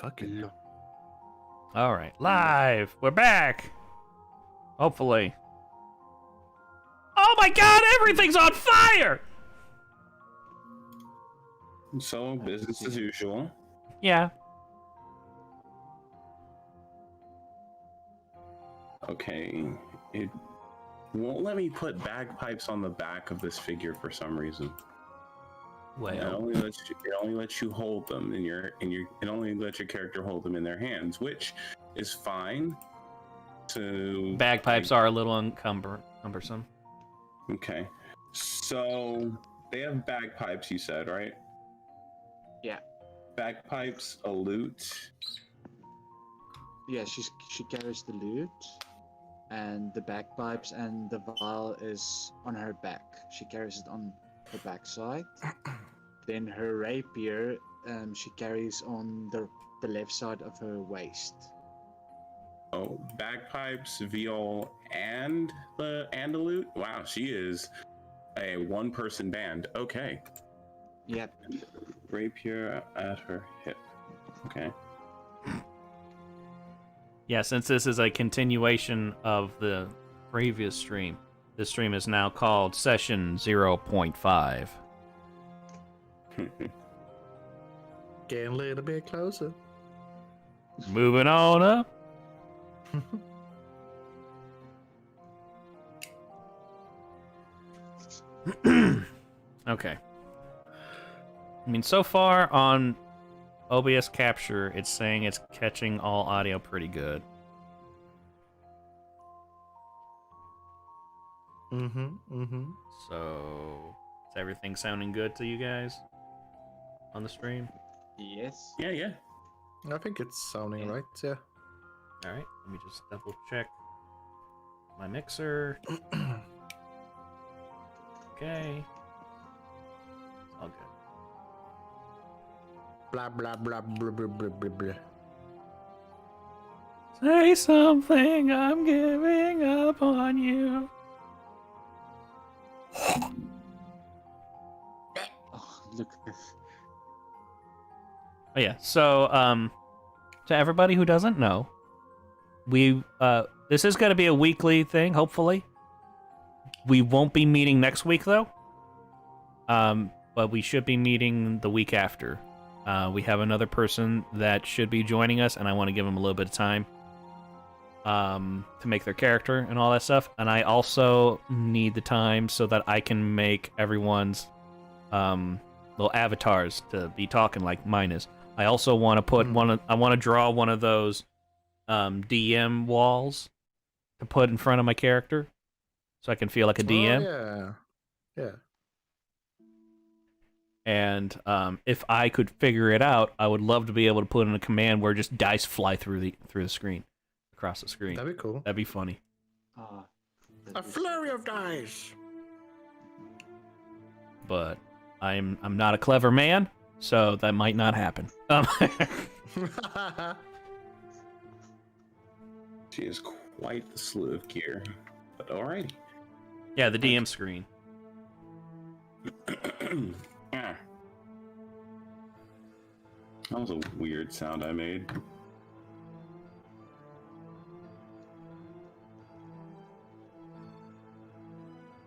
Fucking. All right, live. We're back. Hopefully. Oh my God! Everything's on fire. So business as usual. Yeah. Okay. It won't let me put bagpipes on the back of this figure for some reason. Well, It only lets you hold them it only lets your character hold them in their hands, which is fine. So bagpipes are a little cumbersome. Okay. So they have bagpipes, you said, right? Yeah. Bagpipes, a lute. Yeah, she carries the lute, and the bagpipes, and the vial is on her back. She carries it on her backside. Then her rapier, she carries on the left side of her waist. Oh, bagpipes, viol, and the lute. Wow, she is a one-person band. Okay. Yep. Rapier at her hip. Okay. Yeah, since this is a continuation of the previous stream, this stream is now called Session 0.5. Getting a little bit closer. Moving on up. Okay. I mean, so far on OBS capture, it's saying it's catching all audio pretty good. So, is everything sounding good to you guys on the stream? Yes. Yeah. I think it's sounding right, yeah. Alright, let me just double check my mixer. Okay. All good. Blah, blah, blah, blah, blah, blah, blah, blah. Say something, I'm giving up on you. Oh, look at this. Oh yeah, so to everybody who doesn't know, we this is gonna be a weekly thing, hopefully. We won't be meeting next week though. But we should be meeting the week after. We have another person that should be joining us, and I want to give them a little bit of time to make their character and all that stuff. And I also need the time so that I can make everyone's little avatars to be talking like mine is. I also want to put I want to draw one of those DM walls to put in front of my character, so I can feel like a DM. Oh, yeah. And if I could figure it out, I would love to be able to put in a command where just dice fly through the screen, across the screen. That'd be cool. That'd be funny. A flurry of dice. But I'm not a clever man, so that might not happen. She is quite the slew of gear. But alrighty. Yeah, the DM screen. Yeah. That was a weird sound I made.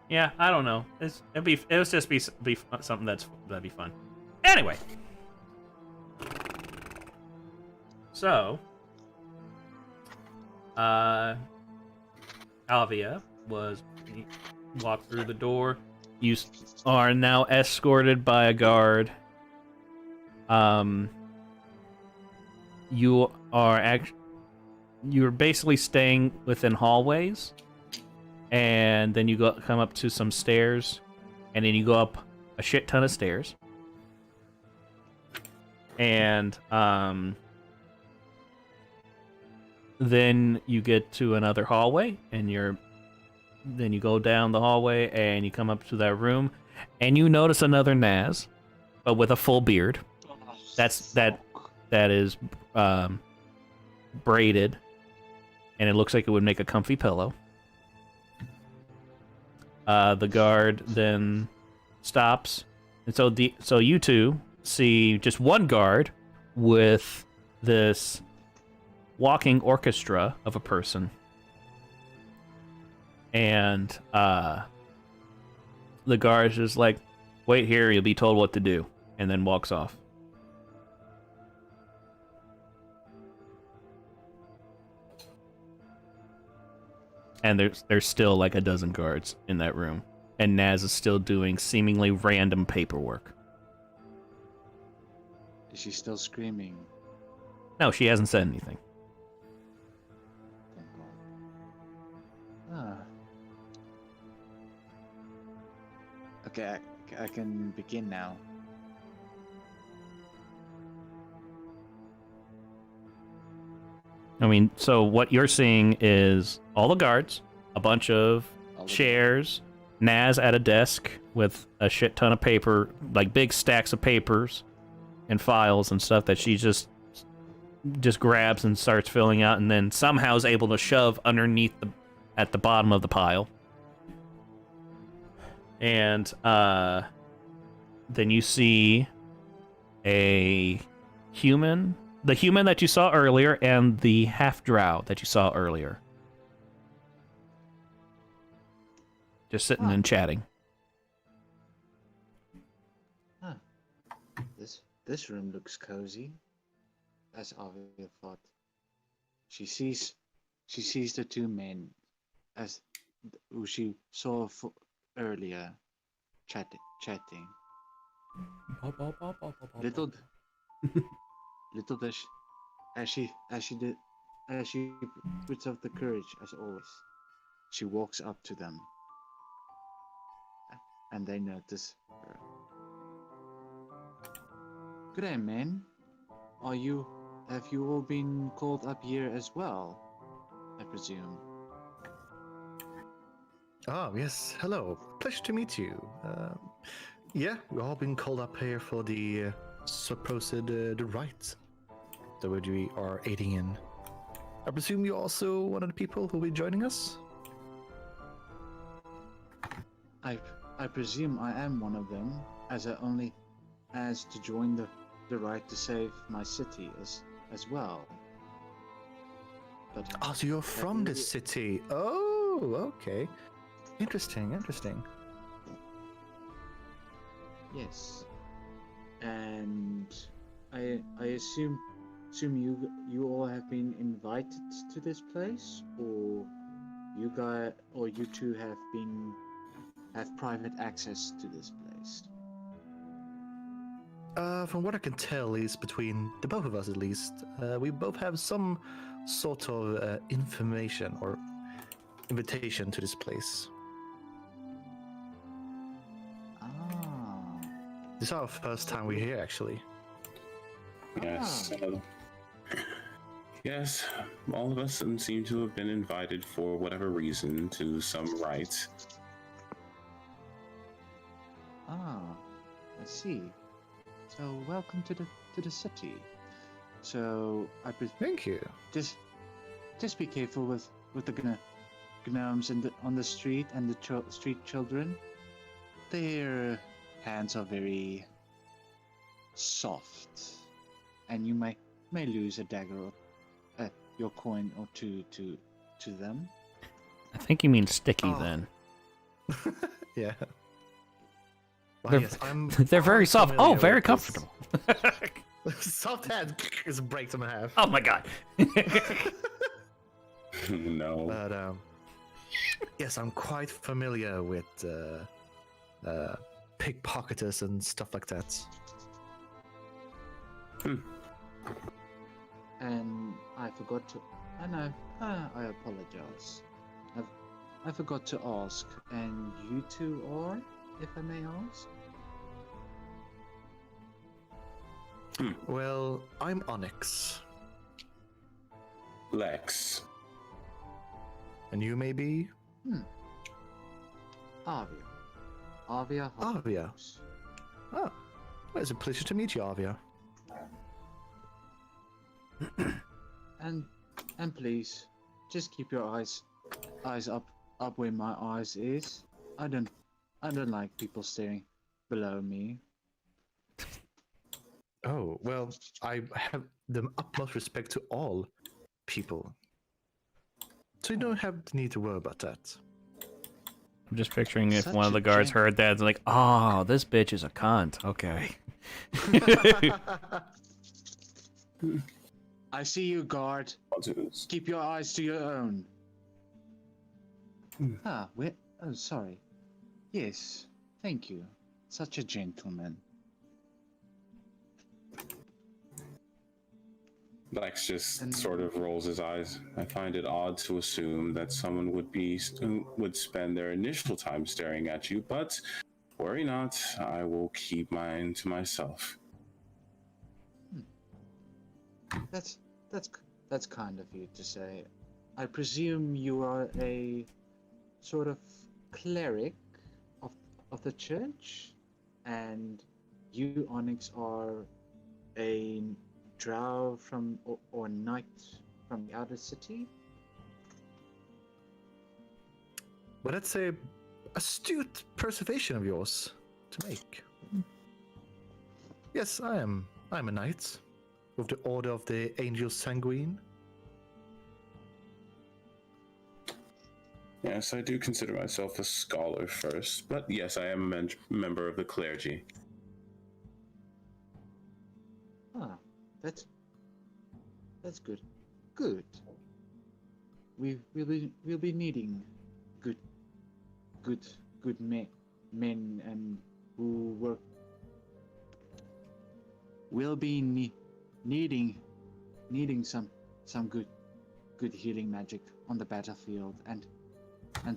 Yeah, I don't know. It was just be something that'd be fun. Anyway, so Alvia walked through the door. You are now escorted by a guard. You're basically staying within hallways, and then you come up to some stairs, and then you go up a shit ton of stairs, and then you get to another hallway, and then you go down the hallway, and you come up to that room, and you notice another Naz, but with a full beard. That is braided, and it looks like it would make a comfy pillow. The guard then stops, and so you two see just one guard with this walking orchestra of a person. And the guard is just like, wait here, you'll be told what to do, and then walks off. And there's still like a dozen guards in that room. And Naz is still doing seemingly random paperwork. Is she still screaming? No, she hasn't said anything. Thank God. Okay, I can begin now. I mean, so what you're seeing is all the guards, a bunch of chairs, Naz at a desk with a shit ton of paper, like big stacks of papers and files and stuff that she just grabs and starts filling out, and then somehow is able to shove underneath at the bottom of the pile. And then you see the human that you saw earlier, and the half-drow that you saw earlier. Just sitting and chatting. Huh. This room looks cozy. As Avia thought. She sees the two men who she saw earlier chatting. Little does as she puts up the courage as always. She walks up to them, and they notice her. Good day, men. Have you all been called up here as well? I presume. Oh, yes. Hello. Pleasure to meet you. Yeah, we've all been called up here for the supposed the rites that we are aiding in. I presume you're also one of the people who will be joining us? I presume I am one of them, as I only as to join the right to save my city as well. But Oh, so you're from this city. Oh, okay. Interesting. yes, and I assume you all have been invited to this place, or you two have private access to this place. From what I can tell, is between the both of us at least, we both have some sort of information or invitation to this place. Ah. This is our first time we're here, actually. Yes. Yes, all of us seem to have been invited for whatever reason to some rites. Ah, I see. So welcome to the city. So Thank you. just be careful with the gnomes on the street and the street children. Their hands are very soft, and you may lose a dagger or your coin or two to them. I think you mean sticky then. Yeah. Well, They're, yes, they're very soft. Oh, familiar very with comfortable. Soft hand is breaks them in half. Oh my god. No. But yes, I'm quite familiar with pickpocketers and stuff like that. And I forgot to. I know. I apologize. I forgot to ask. And you two are, if I may ask. Well, I'm Onyx. Lex. And you may be? Avia. Avia. Avia. Oh, well, it's a pleasure to meet you, Avia. And please, just keep your eyes up where my eyes is. I don't like people staring below me. Oh, well, I have the utmost respect to all people. So you don't have the need to worry about that. I'm just picturing if Such one of a the guards gent- heard that, it's like, oh, this bitch is a cunt. Okay. I see you, guard. Keep your eyes to your own. Ah, where? Oh, sorry. Yes, thank you. Such a gentleman. Lex just And- sort of rolls his eyes. I find it odd to assume that someone would spend their initial time staring at you, but worry not. I will keep mine to myself. That's that's kind of you to say. I presume you are a sort of cleric of the church, and you Onyx are a drow from or knight from the outer city. Well, that's a astute preservation of yours to make. Yes, I am. I'm a knight with the Order of the Angel Sanguine. Yes, I do consider myself a scholar first, but yes, I am a member of the clergy. Ah, that's good. Good. We'll be needing good men and who work. We'll be needing some good healing magic on the battlefield and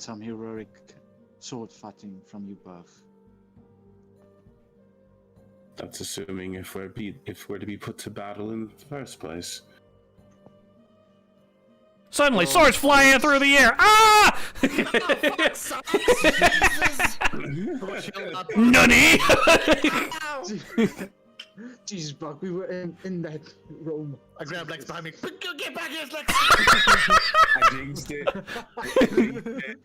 some heroic sword fighting from you both. That's assuming if we're to be put to battle in the first place. Suddenly, swords flying through the air. Ah! Nunny! Jesus, Buck, we were in that room. I grabbed Lex behind me. Get back here, Lex! I jinxed it. I jinxed it.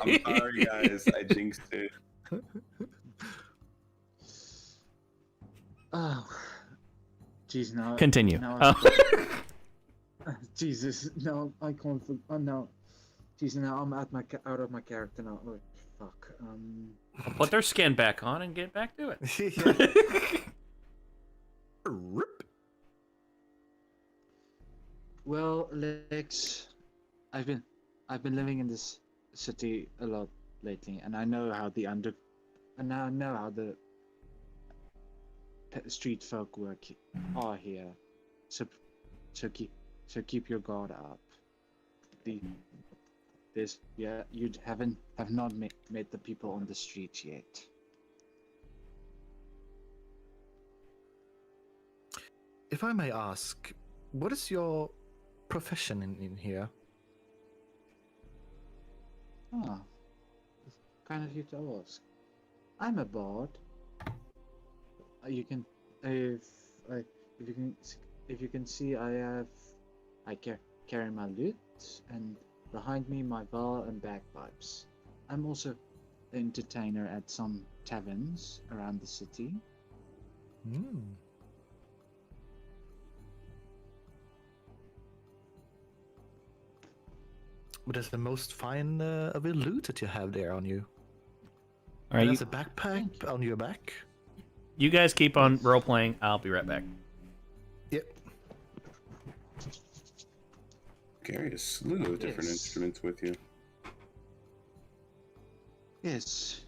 I'm sorry, guys. I jinxed it. Oh, jeez, now. Continue. Now Oh. Jesus, no, I can't. Oh no, Jesus, now I'm out of my character now. Oh, fuck. I'll put their skin back on and get back to it. Rip. Well, Lex, I've been living in this city a lot lately, and I know how the street folk are here. So keep your guard up. You have not met the people on the street yet. If I may ask, what is your profession in here? Ah, kind of you to ask. I'm a bard. You can, if you can see, I carry my lute, and behind me my viol and bagpipes. I'm also an entertainer at some taverns around the city. Hmm. What is the most fine of a loot that you have there on you? All right, There's a backpack on your back. you guys keep on role playing. I'll be right back. Yep. Carry a slew of different Yes. instruments with you. Yes,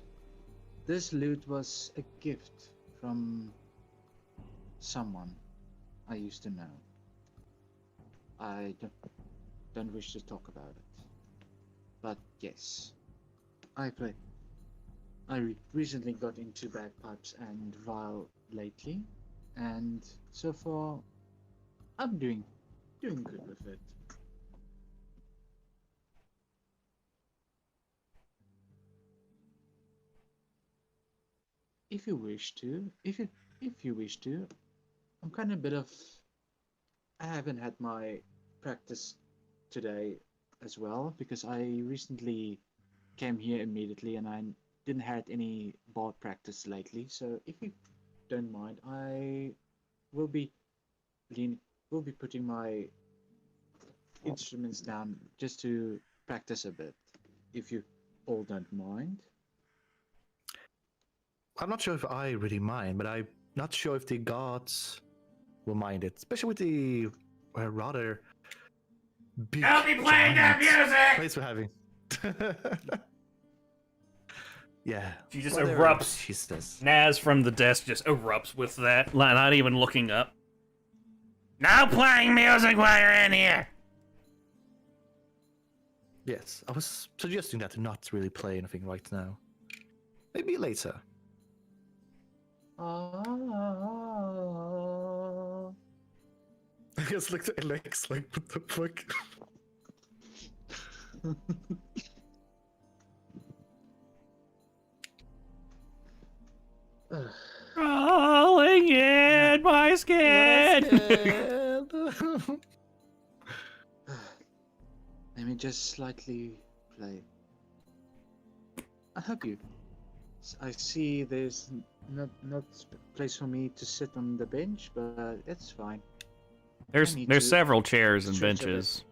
this lute was a gift from someone I used to know. I don't wish to talk about it, but yes, I recently got into bagpipes and viol lately, and so far I'm doing good with it. If you wish to, if you wish to, I'm kind of a bit of. I haven't had my practice today as well because I recently came here immediately and I didn't have any bard practice lately. So if don't mind, I will be will be putting my instruments down just to practice a bit, if you all don't mind. I'm not sure if I really mind, but I'm not sure if the gods will mind it, especially with the rather big I'll be playing that giant music! place we're having. Yeah. She just whatever erupts. she says. Naz from the desk just erupts with that, not even looking up. No playing music while you're in here! Yes, I was suggesting that to not really play anything right now. Maybe later. Ah. I guess like the Alex, like what the fuck? Crawling in my skin! Let me just slightly play. I hope you. I see there's not place for me to sit on the bench, but it's fine. There's need to several chairs and stretch a bit. benches.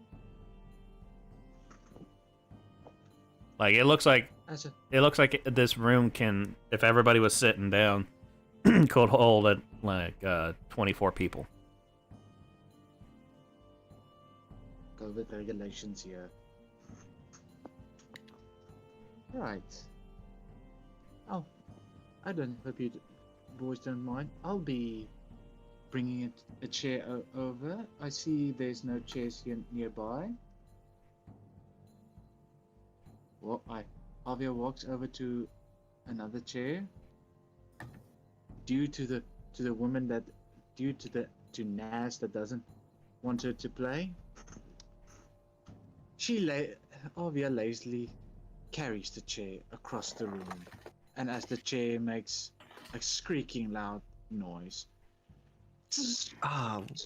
Like it looks like As a, this room can, if everybody was sitting down, could hold at like 24 people. COVID regulations here. Right. Oh, I don't hope you boys don't mind. I'll be bringing a chair over. I see there's no chairs here nearby. Well, Avia walks over to another chair. Due to Naz that doesn't want her to play, Avia lazily carries the chair across the room, and as the chair makes a squeaking loud noise.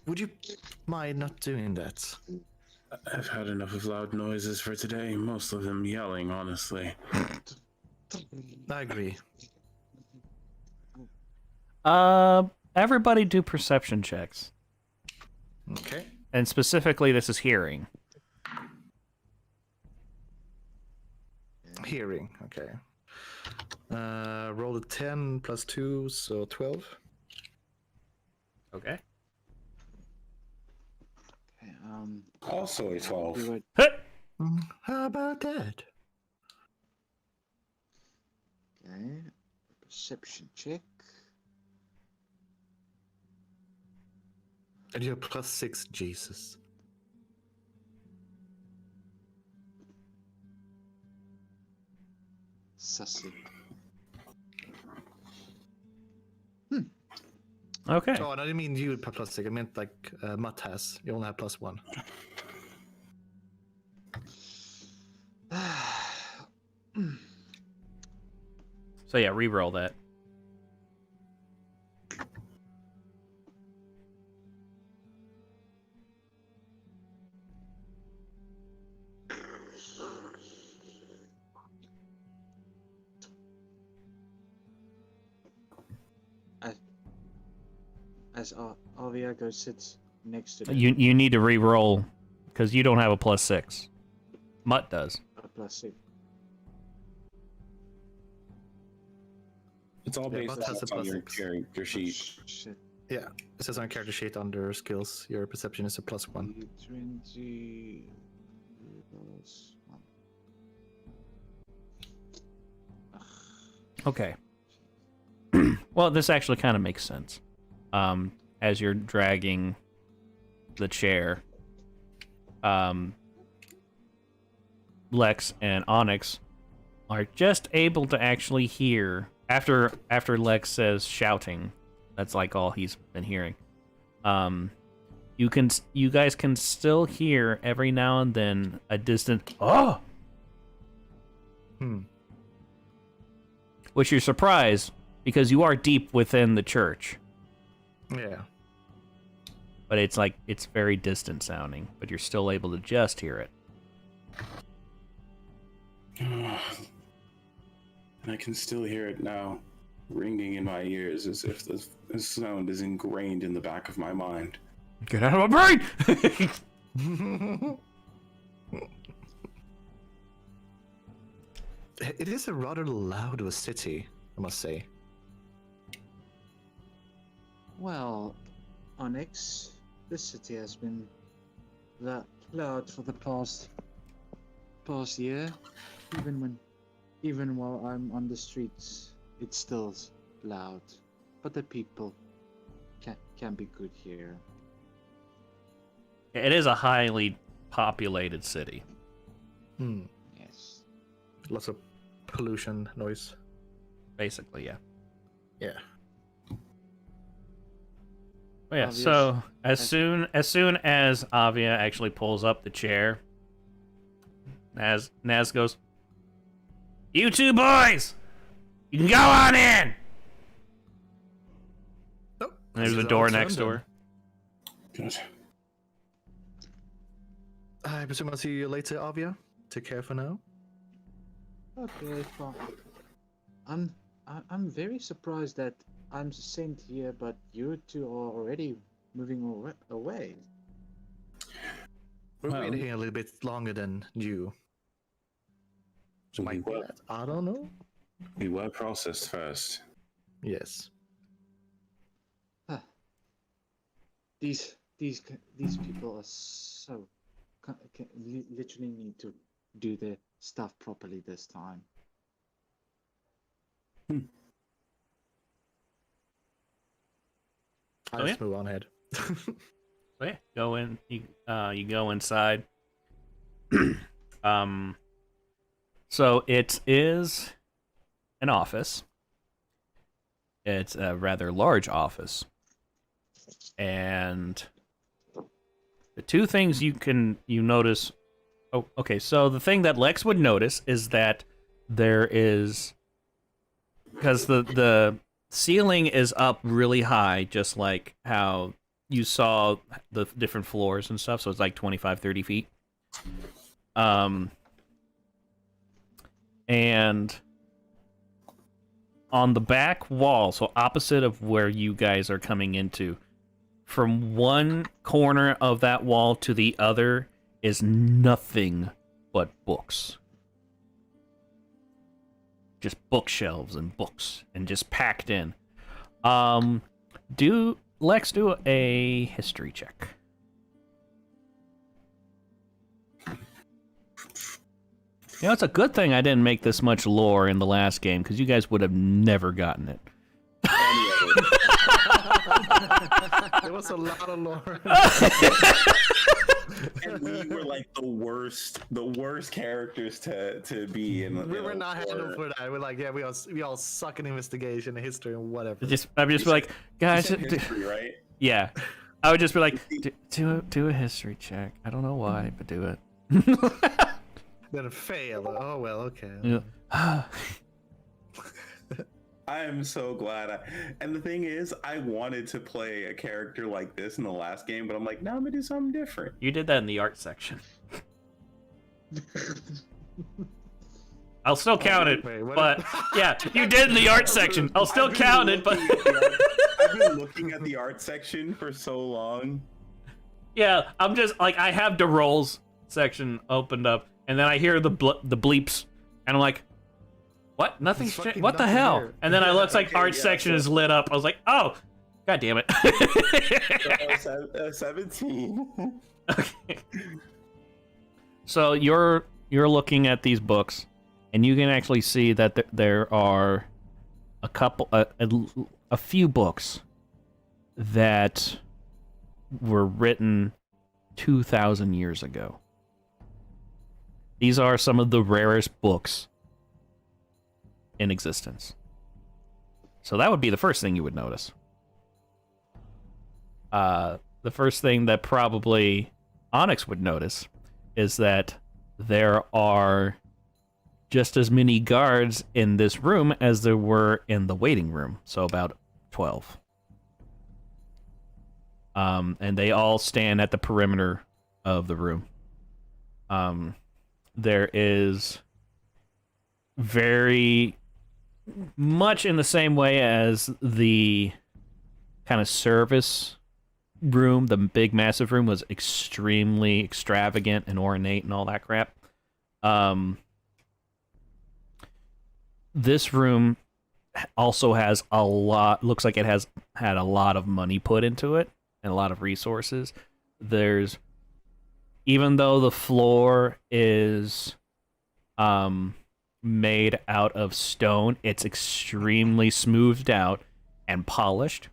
Would you mind not doing that? I've had enough of loud noises for today, most of them yelling, honestly. I agree. Everybody do perception checks. Okay. And specifically, this is hearing. Hearing, okay. Roll a 10 plus 2, so 12. Okay. Okay, Also a 12. we were- How about that? okay, perception check. And you're plus 6, Jesus. Sussy. Okay. Oh, and I didn't mean you plus 6. I meant like Mutt has. You only have plus 1. So yeah, re-roll that. As Avia goes sits next to them. You need to re-roll because you don't have a plus 6. Mutt does. A plus 6. It's all Yeah, based Mutt has a on plus your 6. character sheet. Shit. Yeah, it says on character sheet under skills, your perception is a plus 1. 20 plus 1. Okay. Well, this actually kind of makes sense. As you're dragging the chair, Lex and Onyx are just able to actually hear after Lex says shouting. That's like all he's been hearing. You guys can still hear every now and then a distant "oh," which you're surprised because you are deep within the church. Yeah. But it's like it's very distant sounding, but you're still able to just hear it. And I can still hear it now. ringing in my ears as if the sound is ingrained in the back of my mind. Get out of my brain! It is a rather loud city, I must say. Well, Onyx, this city has been loud for the past year. Even while I'm on the streets, it's still loud. But the people can be good here. It is a highly populated city. Yes. Lots of pollution, noise. Basically, yeah. Yeah. Oh, yeah, Obvious. so as soon as Avia actually pulls up the chair, Naz goes, "You two boys, you can go on in." Oh, And there's this a is door our next turn door. Good. then. I presume I'll see you later, Avia. Take care for now. Okay, fine. I'm very surprised that I'm sent here, but you two are already moving away. We're Well, waiting here a little bit longer than you. So we might be were, that. I don't know. we were processed first. Yes. These people are so literally need to do their stuff properly this time. Let's move on ahead. So yeah, go in. You go inside. So it is an office. It's a rather large office, and the two things you notice. Oh, okay. So the thing that Lex would notice is that there is, because the ceiling is up really high, just like how you saw the different floors and stuff, so it's like 25, 30 feet. And on the back wall, so opposite of where you guys are coming into, from one corner of that wall to the other is nothing but books. Just bookshelves and books, and just packed in. Lex, do a history check. You know, it's a good thing I didn't make this much lore in the last game, because you guys would have never gotten it. There was a lot of lore. And we were like the worst characters to be in. We were not handled for that. We're like, yeah, we all suck in investigation and history and whatever. I'm just like, guys, History, right? yeah. I would just be like, do a history check. I don't know why, but do it. Then fail. Oh well, okay. Yeah. I am so glad. And the thing is, I wanted to play a character like this in the last game, but I'm like, now I'm gonna do something different. You did that in the art section. I'll still count it, Wait, what? but yeah, you did in the art section. I'll still count it, but I've been looking at the art section for so long. yeah, I'm just like, I have the roles section opened up, and then I hear the bleeps, and I'm like, what? Nothing's fucking changed. What the nothing hell? here. And then I looked like Okay, art yeah, section so- is lit up. I was like, oh, god damn it. 17. Okay. So you're looking at these books, and you can actually see that there are a few books that were written 2,000 years ago. These are some of the rarest books in existence. So that would be the first thing you would notice. The first thing that probably Onyx would notice is that there are just as many guards in this room as there were in the waiting room, so about 12. And they all stand at the perimeter of the room. There is very much in the same way as the kind of service room, the big massive room was extremely extravagant and ornate and all that crap. This room also has a lot, looks like it has had a lot of money put into it and a lot of resources. There's, even though the floor is made out of stone, it's extremely smoothed out and polished.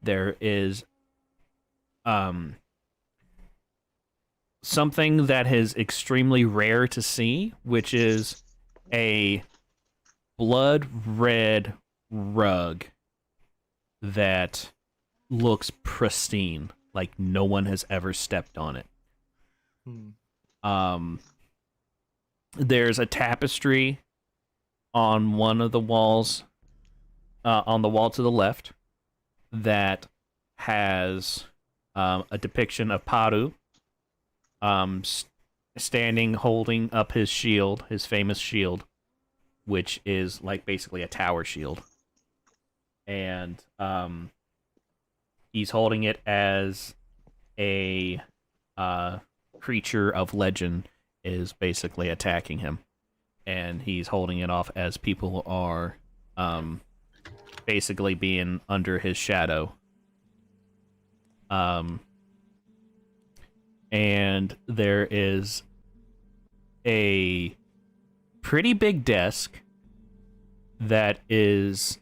There is something that is extremely rare to see, which is a blood red rug that looks pristine, like no one has ever stepped on it. There's a tapestry on one of the walls, on the wall to the left, that has a depiction of Paru standing holding up his shield, his famous shield, which is like basically a tower shield. And he's holding it as a creature of legend is basically attacking him. And he's holding it off as people are basically being under his shadow. And there is a pretty big desk that is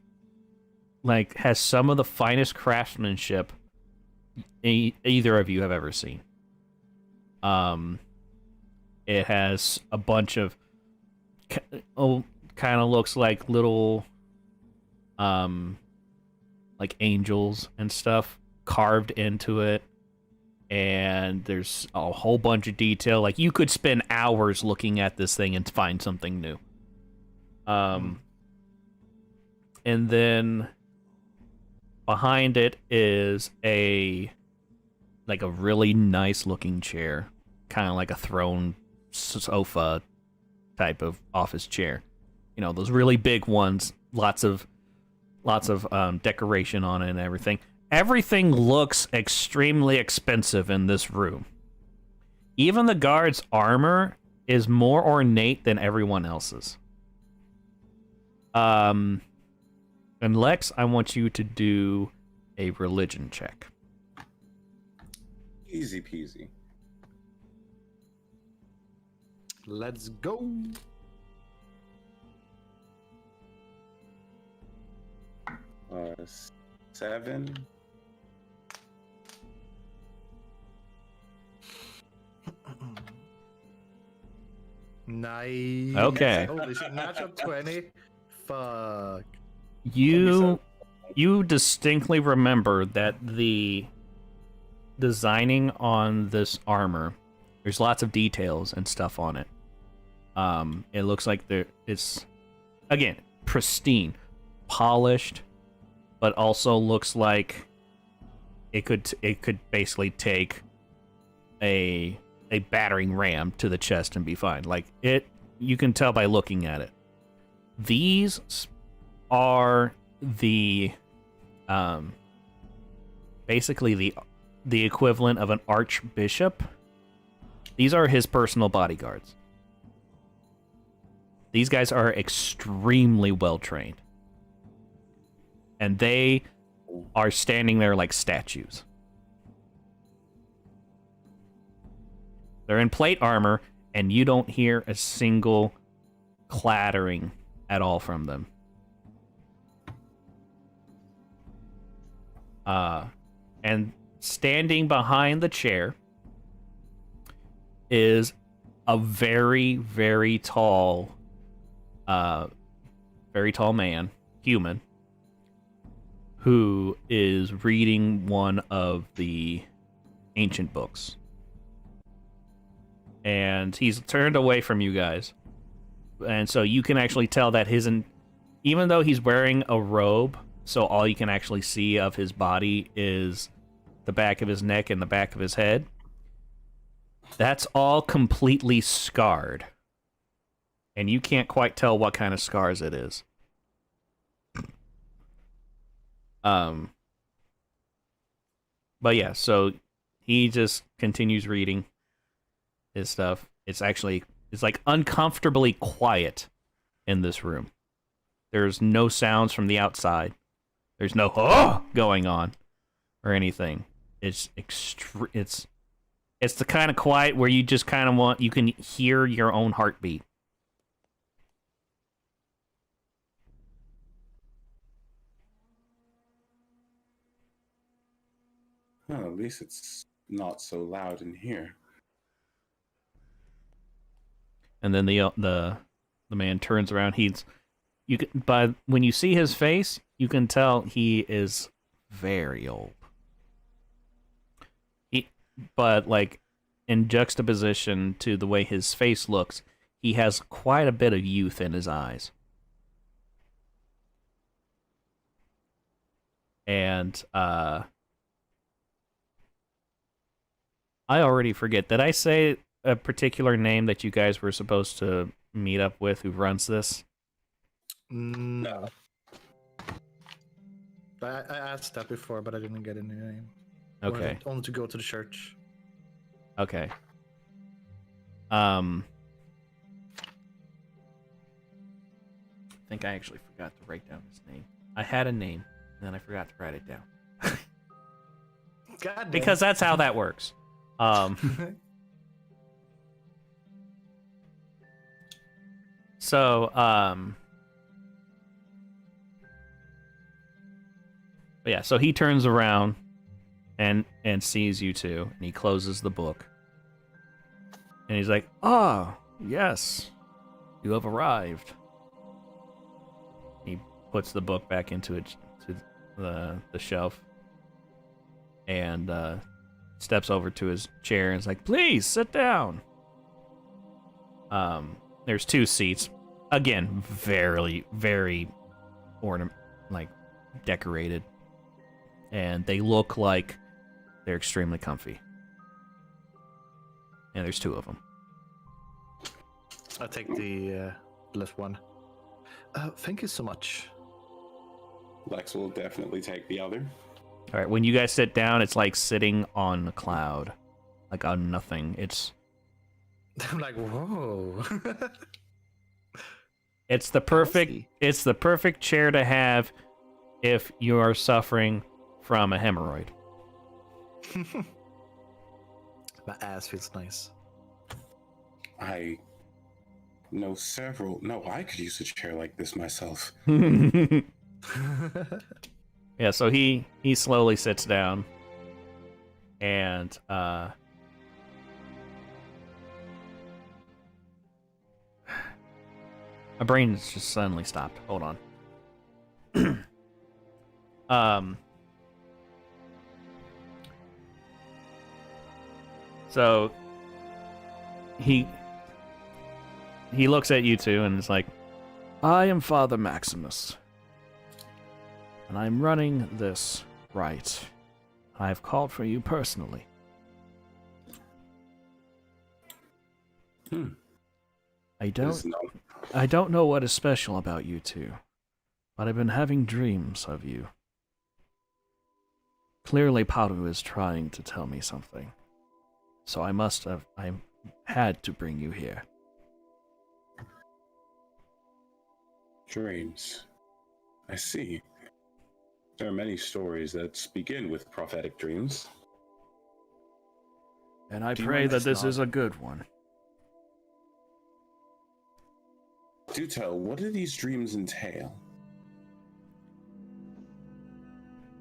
like has some of the finest craftsmanship either of you have ever seen. It has a bunch of kind of looks like little like angels and stuff carved into it, and there's a whole bunch of detail. Like, you could spend hours looking at this thing and find something new. And then behind it is a really nice looking chair, kind of like a throne sofa type of office chair. You know, those really big ones, lots of decoration on it and everything. Everything looks extremely expensive in this room. Even the guard's armor is more ornate than everyone else's. And Lex, I want you to do a religion check. Easy peasy. Let's go. Uh, 7. Nice. Okay. Holy shit, natural 20. Fuck. You distinctly remember that the designing on this armor, there's lots of details and stuff on it. It looks like it's again pristine, polished, but also looks like it could basically take a battering ram to the chest and be fine. Like, you can tell by looking at it. These are the basically the equivalent of an archbishop. These are his personal bodyguards. These guys are extremely well trained, and they are standing there like statues. They're in plate armor, and you don't hear a single clattering at all from them. And standing behind the chair is a very, very tall man, human, who is reading one of the ancient books. And he's turned away from you guys. And so you can actually tell that even though he's wearing a robe, so all you can actually see of his body is the back of his neck and the back of his head, that's all completely scarred. And you can't quite tell what kind of scars it is. But yeah, so he just continues reading his stuff. It's like uncomfortably quiet in this room. There's no sounds from the outside. There's no going on or anything. It's the kind of quiet where you just kind of you can hear your own heartbeat. Well, at least it's not so loud in here. And then the man turns around. But when you see his face, you can tell he is very old. But like in juxtaposition to the way his face looks, he has quite a bit of youth in his eyes. And I already forget. Did I say a particular name that you guys were supposed to meet up with who runs this? No. I asked that before, but I didn't get any name. Okay. Only to go to the church. Okay. I think I actually forgot to write down his name. I had a name, and then I forgot to write it down. God damn. Because that's how that works. So, but yeah, so he turns around and sees you two, and he closes the book. And he's like, "Ah, yes, you have arrived." He puts the book back into the shelf and steps over to his chair and is like, "Please sit down." There's 2 seats, again, very, very decorated, and they look like they're extremely comfy. And there's 2 of them. I'll take the left one. Thank you so much. Lex will definitely take the other. All right, when you guys sit down, it's like sitting on a cloud, like on nothing. I'm like, whoa. It's the perfect Fancy. it's the perfect chair to have if you are suffering from a hemorrhoid. My ass feels nice. I know several. No, I could use a chair like this myself. Yeah, so he slowly sits down and my brain's just suddenly stopped. Hold on. So he looks at you two and is like, "I am Father Maximus, and I'm running this rite. I've called for you personally." I don't know what is special about you two, but I've been having dreams of you. Clearly Paru is trying to tell me something, so I had to bring you here. Dreams. I see. There are many stories that begin with prophetic dreams. And I Do you pray mind that just this is a nodding? good one. Do tell, what do these dreams entail?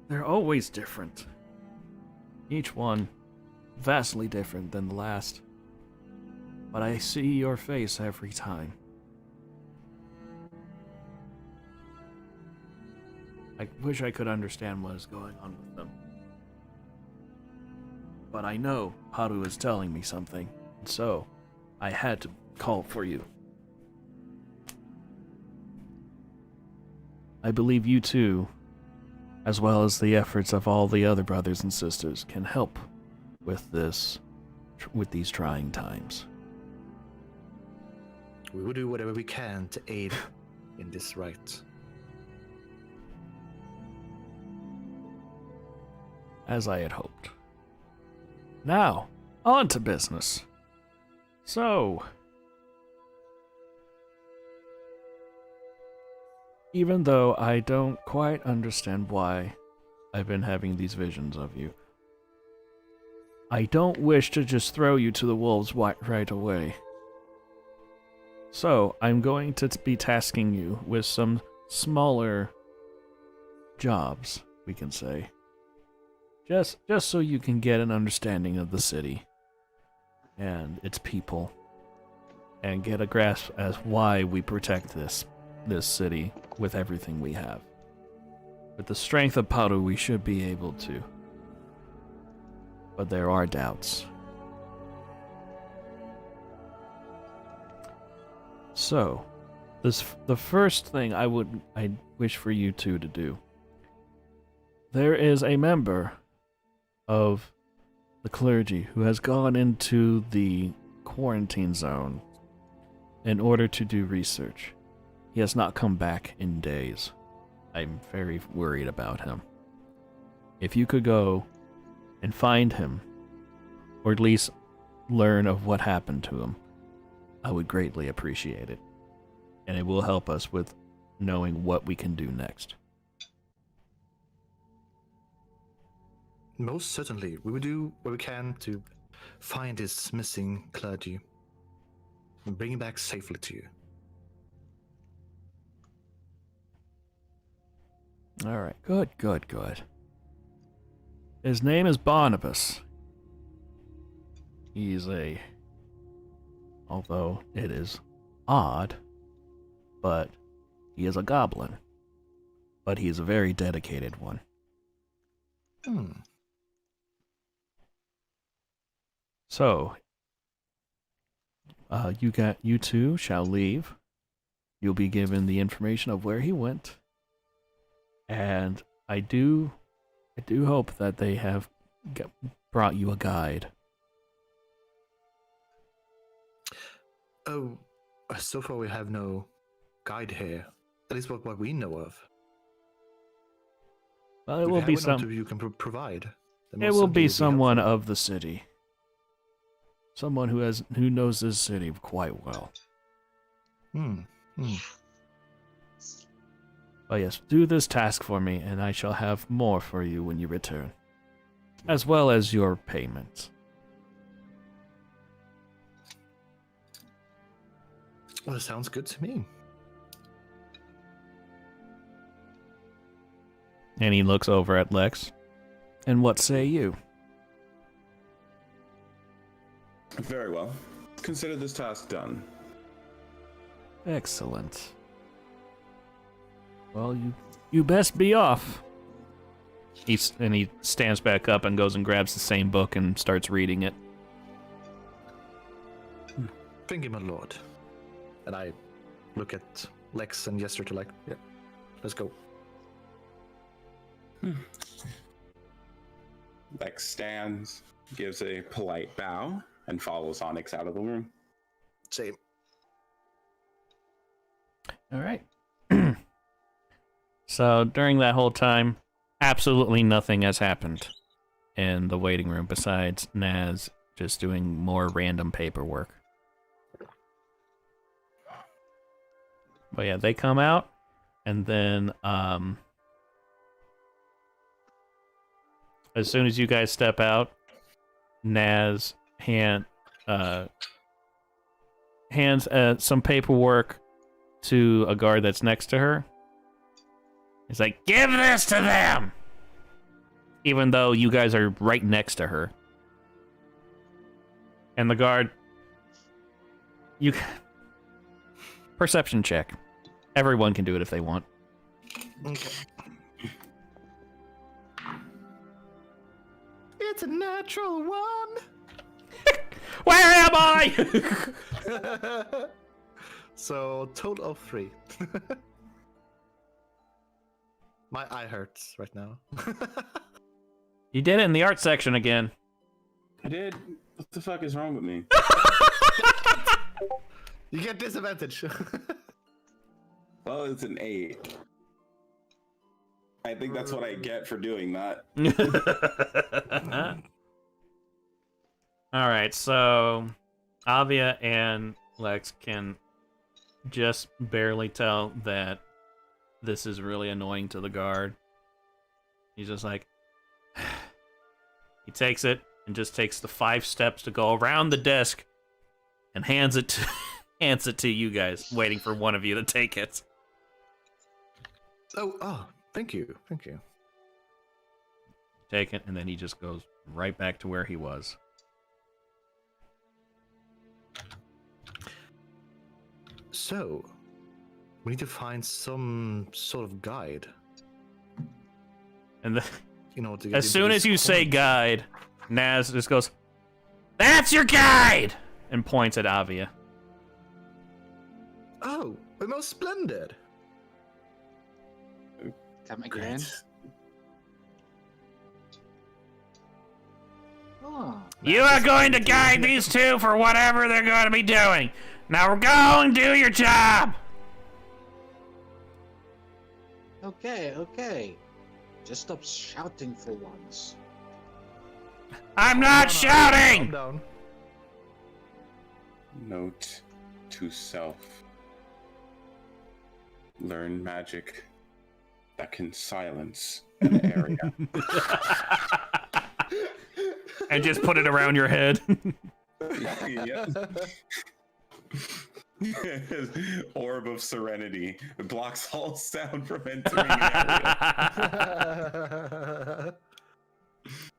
They're always different. Each one vastly different than the last. But I see your face every time. I wish I could understand what is going on with them. But I know Haru is telling me something, and so I had to call for you. I believe you too, as well as the efforts of all the other brothers and sisters, can help with these trying times. We will do whatever we can to aid in this rite. as I had hoped. Now, on to business. So, even though I don't quite understand why I've been having these visions of you, I don't wish to just throw you to the wolves right away. So, I'm going to be tasking you with some smaller jobs, we can say. Just so you can get an understanding of the city and its people, and get a grasp as why we protect this city with everything we have. With the strength of Paru, we should be able to. But there are doubts. So, the first thing I wish for you two to do. There is a member of the clergy who has gone into the quarantine zone in order to do research. He has not come back in days. I'm very worried about him. If you could go and find him, or at least learn of what happened to him, I would greatly appreciate it. And it will help us with knowing what we can do next. Most certainly, we will do what we can to find this missing clergy and bring him back safely to you. Alright, good. His name is Barnabas. Although it is odd, but he is a goblin. But he is a very dedicated one. So, you two shall leave. You'll be given the information of where he went. And I do hope that they have brought you a guide. Oh, so far we have no guide here. At least what we know of. Well, it will be some. You can provide. It will be someone of the city. Someone who knows this city quite well. Oh yes, do this task for me, and I shall have more for you when you return, as well as your payment. Well, it sounds good to me. And he looks over at Lex. And what say you? Very well. Consider this task done. Excellent. Well, you best be off. He stands back up and goes and grabs the same book and starts reading it. Thank you, my lord. And I look at Lex and gesture to yeah, let's go. Lex stands, gives a polite bow, and follows Onyx out of the room. Same. All right. So during that whole time, absolutely nothing has happened in the waiting room besides Naz just doing more random paperwork. But yeah, they come out, and then as soon as you guys step out, Naz hands some paperwork to a guard that's next to her. He's like, "Give this to them!" Even though you guys are right next to her. And the guard... Perception check. Everyone can do it if they want. Okay. It's a natural one! Where am I? So, total of 3. My eye hurts right now. You did it in the art section again. I did. What the fuck is wrong with me? You get disadvantage. Well, it's an 8. I think that's what I get for doing that. All right, so Avia and Lex can just barely tell that this is really annoying to the guard. He's just like, he takes it and just takes the 5 steps to go around the desk and hands it to you guys, waiting for one of you to take it. Oh, thank you. Take it, and then he just goes right back to where he was. So, we need to find some sort of guide. And To get as into soon this as you say coin. guide, Naz just goes, "That's your guide!" and points at Avia. Oh, we're most splendid. Come again. Great. Oh, You are going to guide these two for whatever they're going to be doing. Now go and do your job. okay. Just stop shouting for once. I'm not shouting! Calm down. Note to self. Learn magic that can silence an area. And just put it around your head. Yeah. Orb of Serenity. It blocks all sound from entering an area.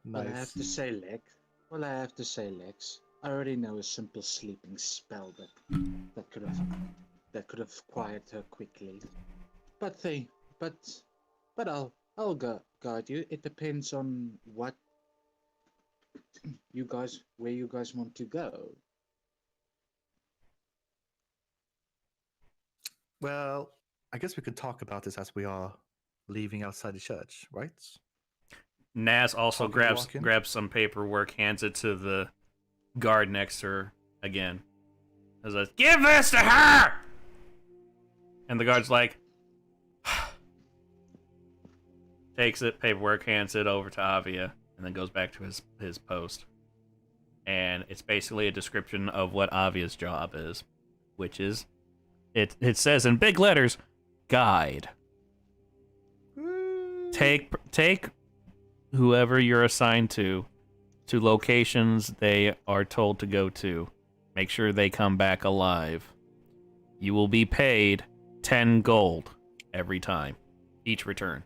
What I have to say, Lex. I already know a simple sleeping spell that could have quieted her quickly. But I'll guide you. It depends on where you guys want to go. Well, I guess we could talk about this as we are leaving outside the church, right? Naz also Talking and grabs walking. some paperwork, hands it to the guard next to her again. As a, "Give this to her!" And the guard's like, takes it, paperwork, hands it over to Avia, and then goes back to his post. And it's basically a description of what Avia's job is, which is, it says in big letters, guide. Take whoever you're assigned to locations they are told to go to. Make sure they come back alive. You will be paid 10 gold every time, each return.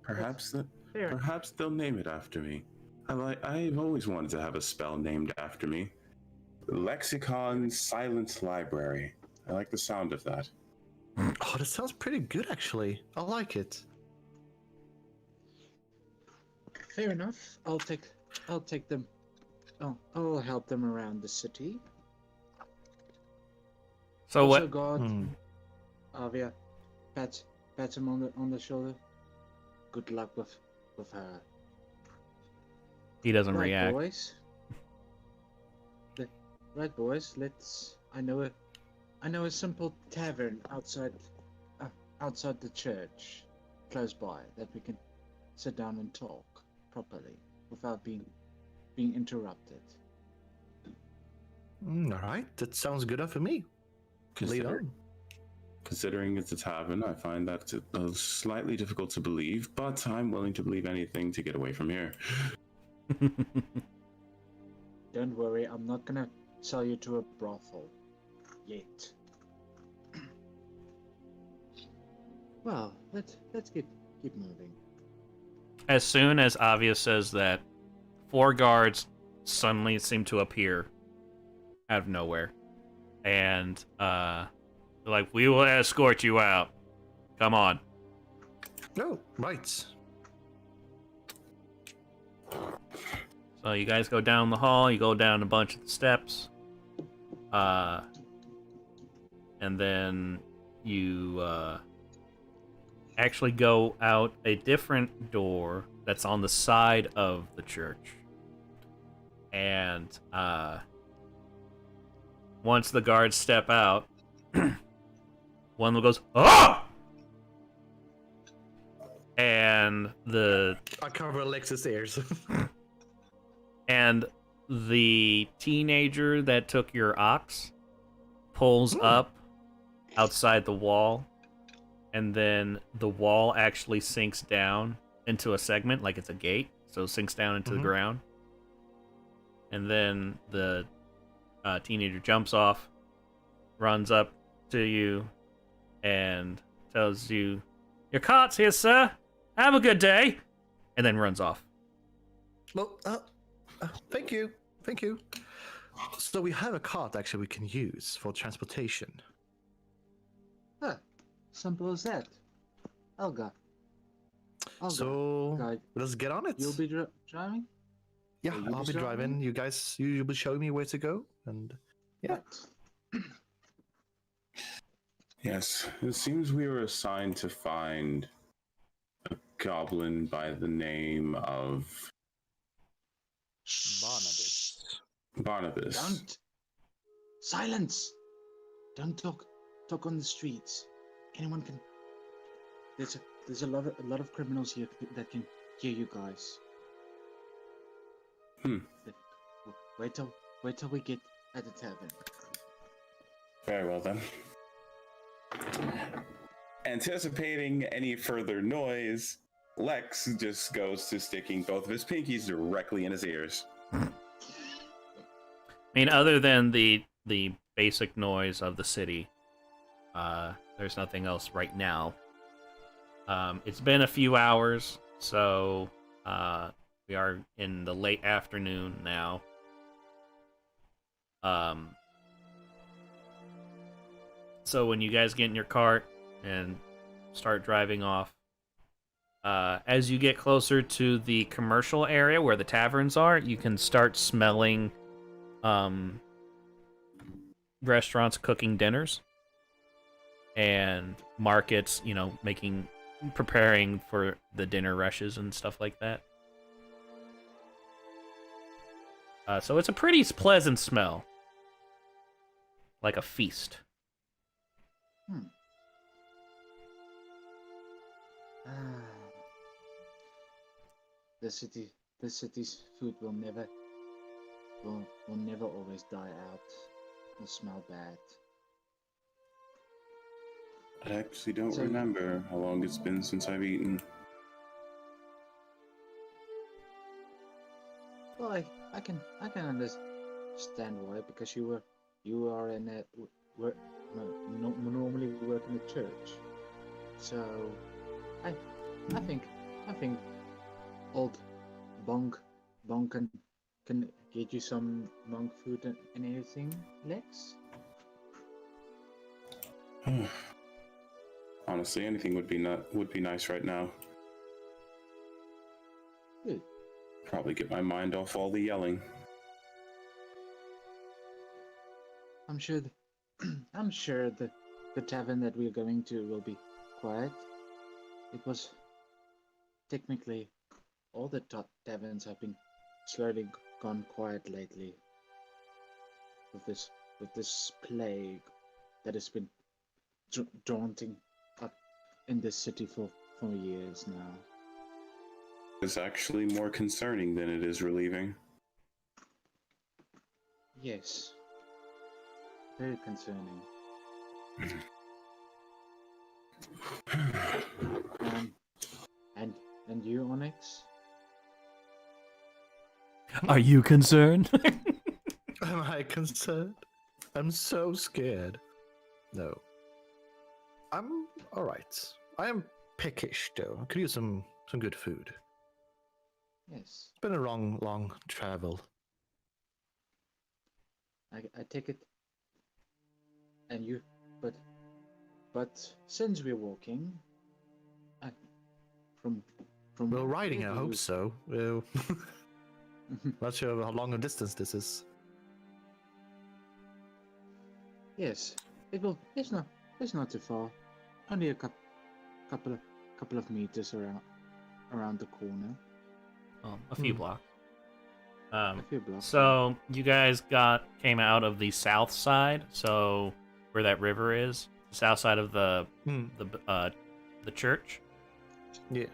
Perhaps Fair. perhaps they'll name it after me. I've always wanted to have a spell named after me. Lexicon Silence Library. I like the sound of that. Oh, that sounds pretty good, actually. I like it. Fair enough. I'll take them. I'll help them around the city. So Also, what? God, Hmm. Avia, pat him on the shoulder. Good luck with her. He doesn't Right, react. boys. Right, boys. I know a simple tavern outside the church, close by, that we can sit down and talk properly without being interrupted. All right, that sounds good enough for me. Lead on. Considering it's a tavern, I find that slightly difficult to believe, but I'm willing to believe anything to get away from here. Don't worry, I'm not gonna sell you to a brothel yet. Well, let's keep moving. As soon as Avia says that, 4 guards suddenly seem to appear out of nowhere. And, they're like, "We will escort you out. Come on." Oh, right. So you guys go down the hall, you go down a bunch of the steps. And then you, actually go out a different door that's on the side of the church. And once the guards step out, One goes, "Ah!" And I cover Alexis' ears. and the teenager that took your ox pulls up outside the wall, and then the wall actually sinks down into a segment, like it's a gate, so it sinks down into the ground. And then the teenager jumps off, runs up to you, and tells you, "Your cart's here, sir. Have a good day," and then runs off. Well, thank you. Thank you. So we have a cart actually we can use for transportation. Huh. Simple as that. Elga. So guide. let's get on it. You'll be driving? Yeah, Will you I'll be be driving. You guys, you'll be showing me where to go, and yeah. Right. Yes, it seems we were assigned to find a goblin by the name of Barnabas. Don't. Silence. Don't talk on the streets. Anyone can. There's a lot of criminals here that can hear you guys. Wait till we get at the tavern. Very well then. Anticipating any further noise, Lex just goes to sticking both of his pinkies directly in his ears. I mean, other than the basic noise of the city, there's nothing else right now. It's been a few hours, so we are in the late afternoon now. So when you guys get in your cart and start driving off, as you get closer to the commercial area where the taverns are, you can start smelling restaurants cooking dinners and markets, preparing for the dinner rushes and stuff like that. So it's a pretty pleasant smell, like a feast. The city's food will never always die out. Will smell bad. I actually don't remember how long it's been since I've eaten. Well, I can understand why, because you are in a normally work in a church, so I think old Bonk can get you some monk food and anything, Lex. Honestly, anything would be nice right now. Good. Probably get my mind off all the yelling. I'm sure the tavern that we're going to will be quiet. It was technically all the taverns have been slowly gone quiet lately with this plague that has been daunting up in this city for years now. It's actually more concerning than it is relieving. Yes. Very concerning. And you, Onyx? Are you concerned? Am I concerned? I'm so scared. No. I'm alright. I am peckish though. I could use some good food. Yes. It's been a long travel. I take it. And you, but since we're walking, from Well, riding, where I do hope you- so. Well, not sure how long a distance this is. Yes, it's not too far. Only a couple of meters around the corner. A few blocks. A few blocks. So you guys came out of the south side, so where that river is south side of the Hmm. the church. Yeah.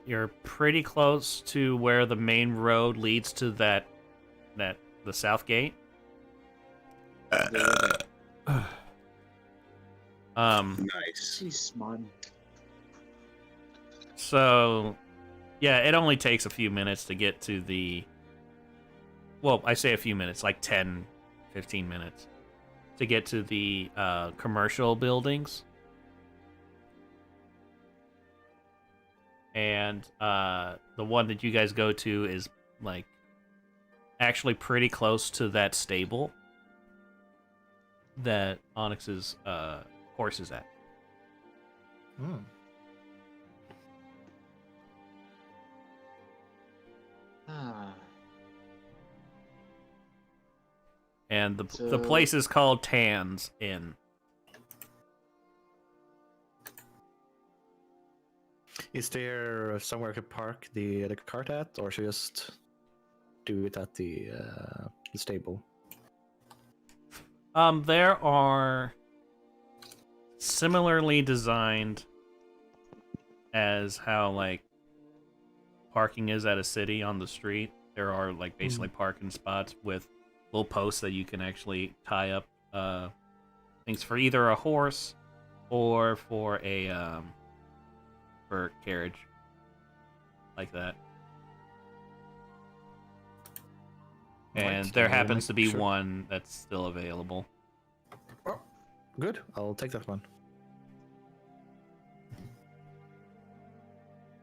You're pretty close to where the main road leads to the south gate. Nice. Jeez, man. So, yeah, it only takes a few minutes to get to the... Well, I say a few minutes, like 10, 15 minutes, to get to the commercial buildings. And the one that you guys go to is, like, actually pretty close to that stable that Onyx's horse is at. Hmm. Ah. And the So- place is called Tan's Inn. Is there somewhere I could park the cart at, or should I just do it at the stable? There are similarly designed as how, like, parking is at a city on the street. There are, like, basically parking spots with little posts that you can actually tie up things for either a horse or for a for carriage, like that. And Right, there I'll happens make to be sure. one that's still available. Good. I'll take that one.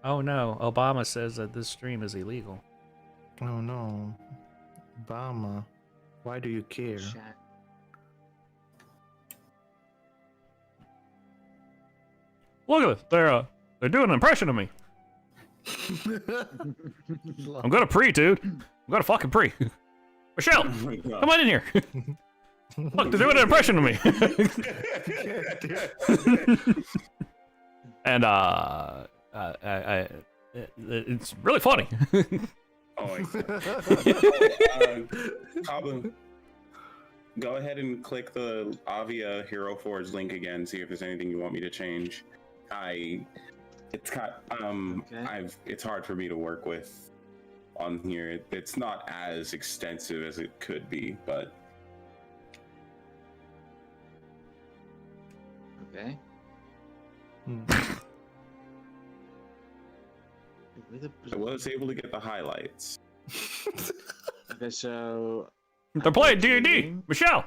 Oh no, Obama says that this stream is illegal. Oh no, Obama, why do you care? Shit. Look at this, they're doing an impression of me. I'm gonna pre, dude. I'm gonna fucking pre. Michelle, Oh my God. come on in here. Look, they're doing an impression of me. And it's really funny. Oh my God. Cabo, go ahead and click the Avia Hero Forge link again. See if there's anything you want me to change. It's hard for me to work with on here. It's not as extensive as it could be, but Okay. Hmm. Where the- I was able to get the highlights. Okay, so They're playing D&D. Michelle.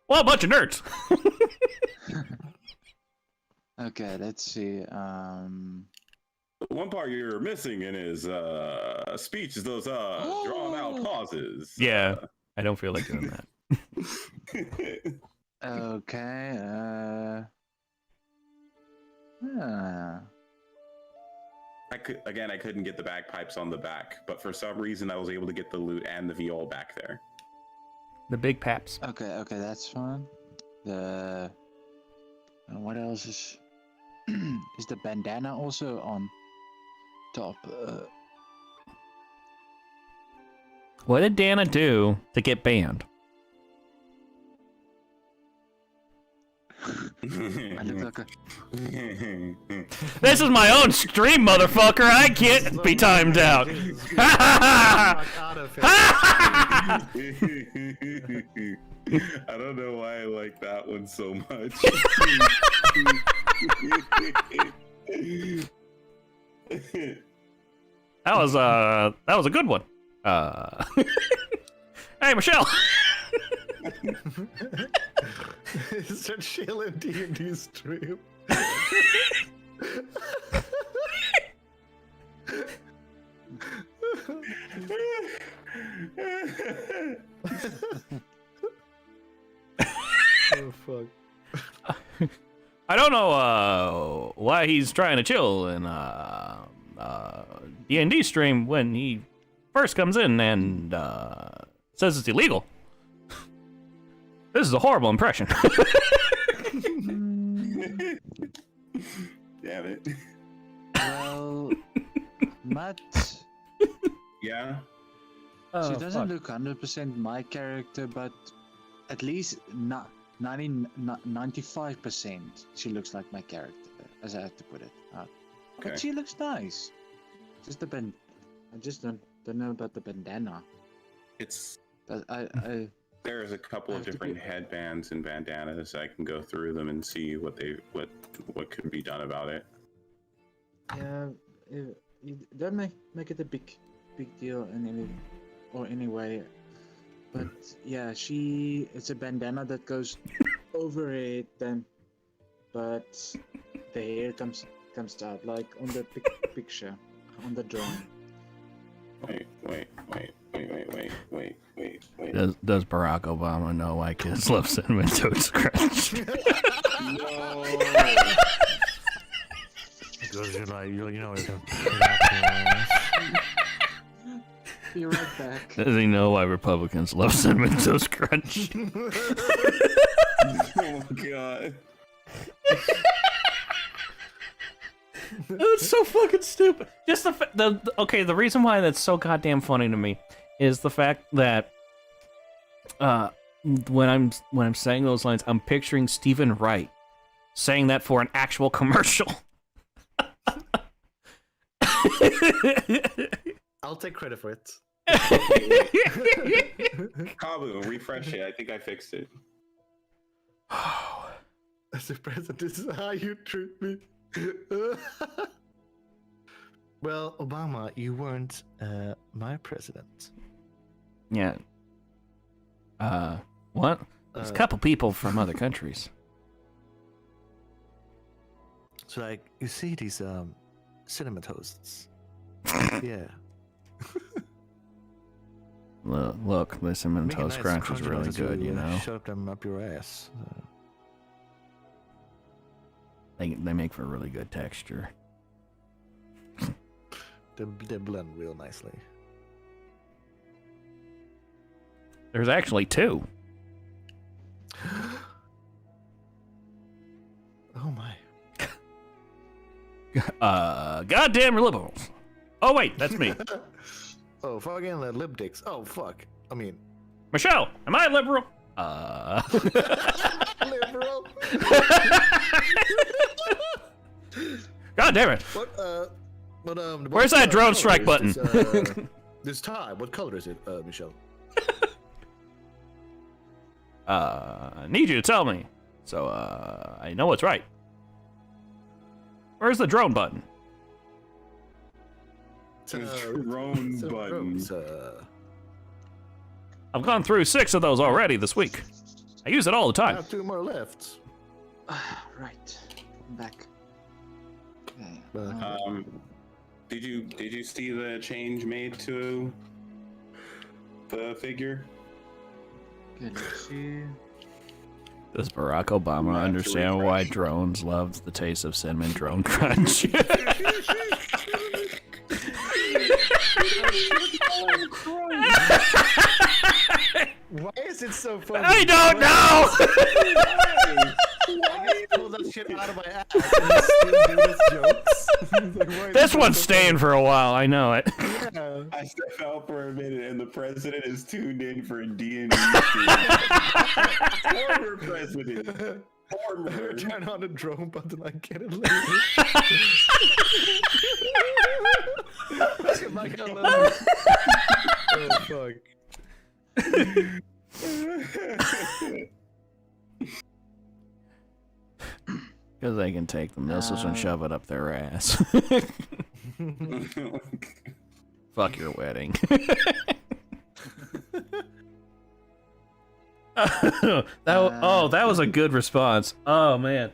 Well, a bunch of nerds. okay, let's see. The one part you're missing in his speech is those drawn out pauses. Yeah, I don't feel like doing that. Okay. I couldn't get the bagpipes on the back, but for some reason I was able to get the lute and the viol back there. The big paps. Okay, that's fine. The what else is is the bandana also on top? What did Dana do to get banned? I look like a This is my own stream, motherfucker. I can't be timed out. Out of I don't know why I like that one so much. That was a good one. Hey, Michelle. It's a chill and D&D stream. Oh fuck. I don't know why he's trying to chill in D&D stream when he first comes in and says it's illegal. This is a horrible impression. Damn it. well, Matt. Yeah. She doesn't look 100% my character, but at least not 95% she looks like my character, as I have to put it. Okay. But she looks nice. Just the I just don't know about the bandana. It's But there's a couple I of have to different be- headbands and bandanas. I can go through them and see what could be done about it. yeah, you don't make it a big deal in any way. But yeah, it's a bandana that goes over it then, but the hair comes out like on the picture, on the drawing. Wait. Does Barack Obama know why kids love cinnamon toast crunch? No. Because you're like, you know, Be right back. Does he know why Republicans love cinnamon toast crunch? Oh god. That's so fucking stupid. Just the reason why that's so goddamn funny to me is the fact that when I'm saying those lines, I'm picturing Stephen Wright saying that for an actual commercial. I'll take credit for it. Kabu, refresh it. I think I fixed it. As a president, this is how you treat me. Well, Obama, you weren't my president. Yeah. What? There's a couple people from other countries. So, like, you see these cinema toasts. Yeah. Look, the cinnamon Make a toast nice crunch is crunchy really ones good, to you know. Shove them up your ass. They make for really good texture. They blend real nicely. There's actually two. Oh my. Goddamn liberals. Oh wait, that's me. Oh, fucking lip dicks. Oh, fuck. I mean, Michelle, am I a liberal? liberal. God damn it. Where's that drone strike button? This tie. What color is it, Michelle? I need you to tell me. So, I know what's right. Where's the drone button? Drone button. I've gone through 6 of those already this week. I use it all the I time. have 2 more left. Right, I'm back. Okay. Did you see the change made to the figure? Good. See. Does Barack Obama Not to understand refresh. why drones love the taste of cinnamon drone crunch? Why is it so funny? I don't know! I just pulled that shit out of my ass and he's still doing his jokes. Like, why is This it one's so staying for a while, I know it. funny? Yeah. I stepped out for a minute, and the president is tuned in for D&D. Former president. Former. Turn on the drone button, I get it later. Like, I love it. Oh, fuck. Because they can take the missiles and shove it up their ass. Fuck your wedding. That was a good response. Oh man,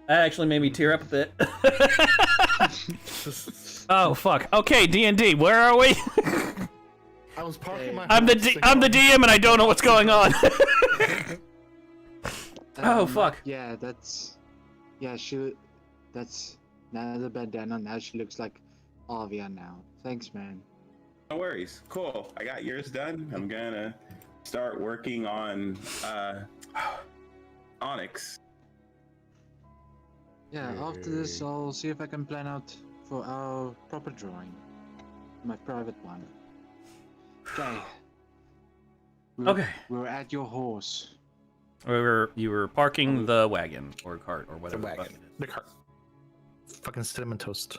that actually made me tear up a bit. Oh fuck. Okay, D&D, where are we? I was parking my I'm the DM and I don't know what's going on. Oh, Um, fuck. Yeah, that's now the bandana. Now she looks like Avia now. Thanks, man. No worries. Cool. I got yours done. I'm gonna start working on Onyx. Yeah, after this, I'll see if I can plan out for our proper drawing. My private one. Okay. Okay. We're at your horse. You were parking the wagon or cart or The whatever. wagon. The cart. Fucking cinnamon toast.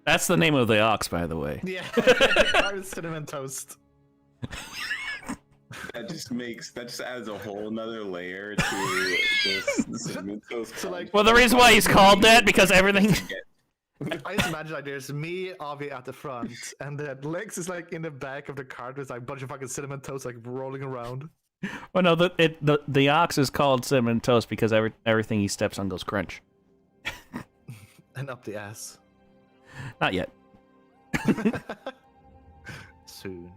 That's the name of the ox, by the way. Yeah. The cart is cinnamon toast. That just adds a whole nother layer to this cinnamon toast. So, like- Well, the reason why he's called that because everything. I just imagine like there's me, Avi at the front, and then Lex is like in the back of the cart with like a bunch of fucking cinnamon toast like rolling around. Well, no, the ox is called cinnamon toast because everything he steps on goes crunch. And up the ass. Not yet. Soon.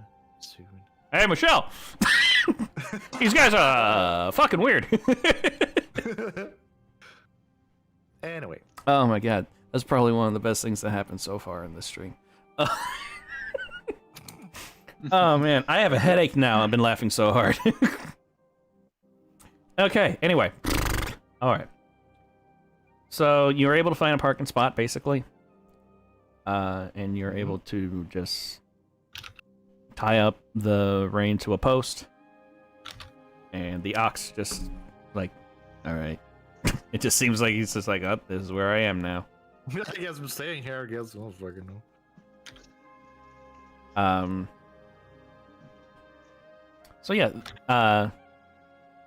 Hey, Michelle! These guys are fucking weird. Anyway. Oh my god. That's probably one of the best things that happened so far in this stream. Oh man, I have a headache now. I've been laughing so hard. Okay, anyway. Alright. So you were able to find a parking spot, basically. And you're able to just tie up the rein to a post. And the ox just like, alright. It just seems like he's just like, oh, this is where I am now. I guess I'm staying here, I guess. I don't fucking know. So yeah,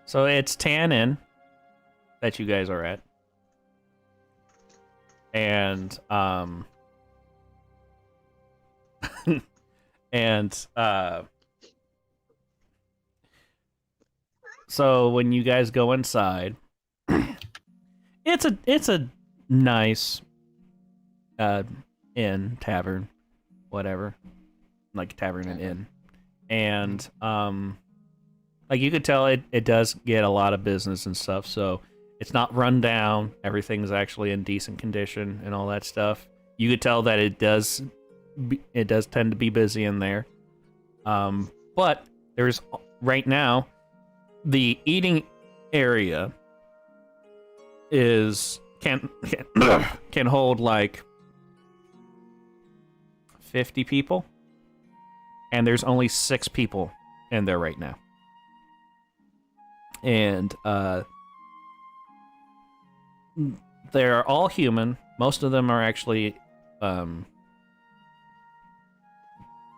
so it's Tan Inn that you guys are at. And, so when you guys go inside, it's a nice, inn, tavern, whatever, like tavern and inn. And, like you could tell it does get a lot of business and stuff, so it's not run down. Everything's actually in decent condition and all that stuff. You could tell that it does tend to be busy in there. But there's right now the eating area can hold like 50 people, and there's only 6 people in there right now. And they're all human. Most of them are actually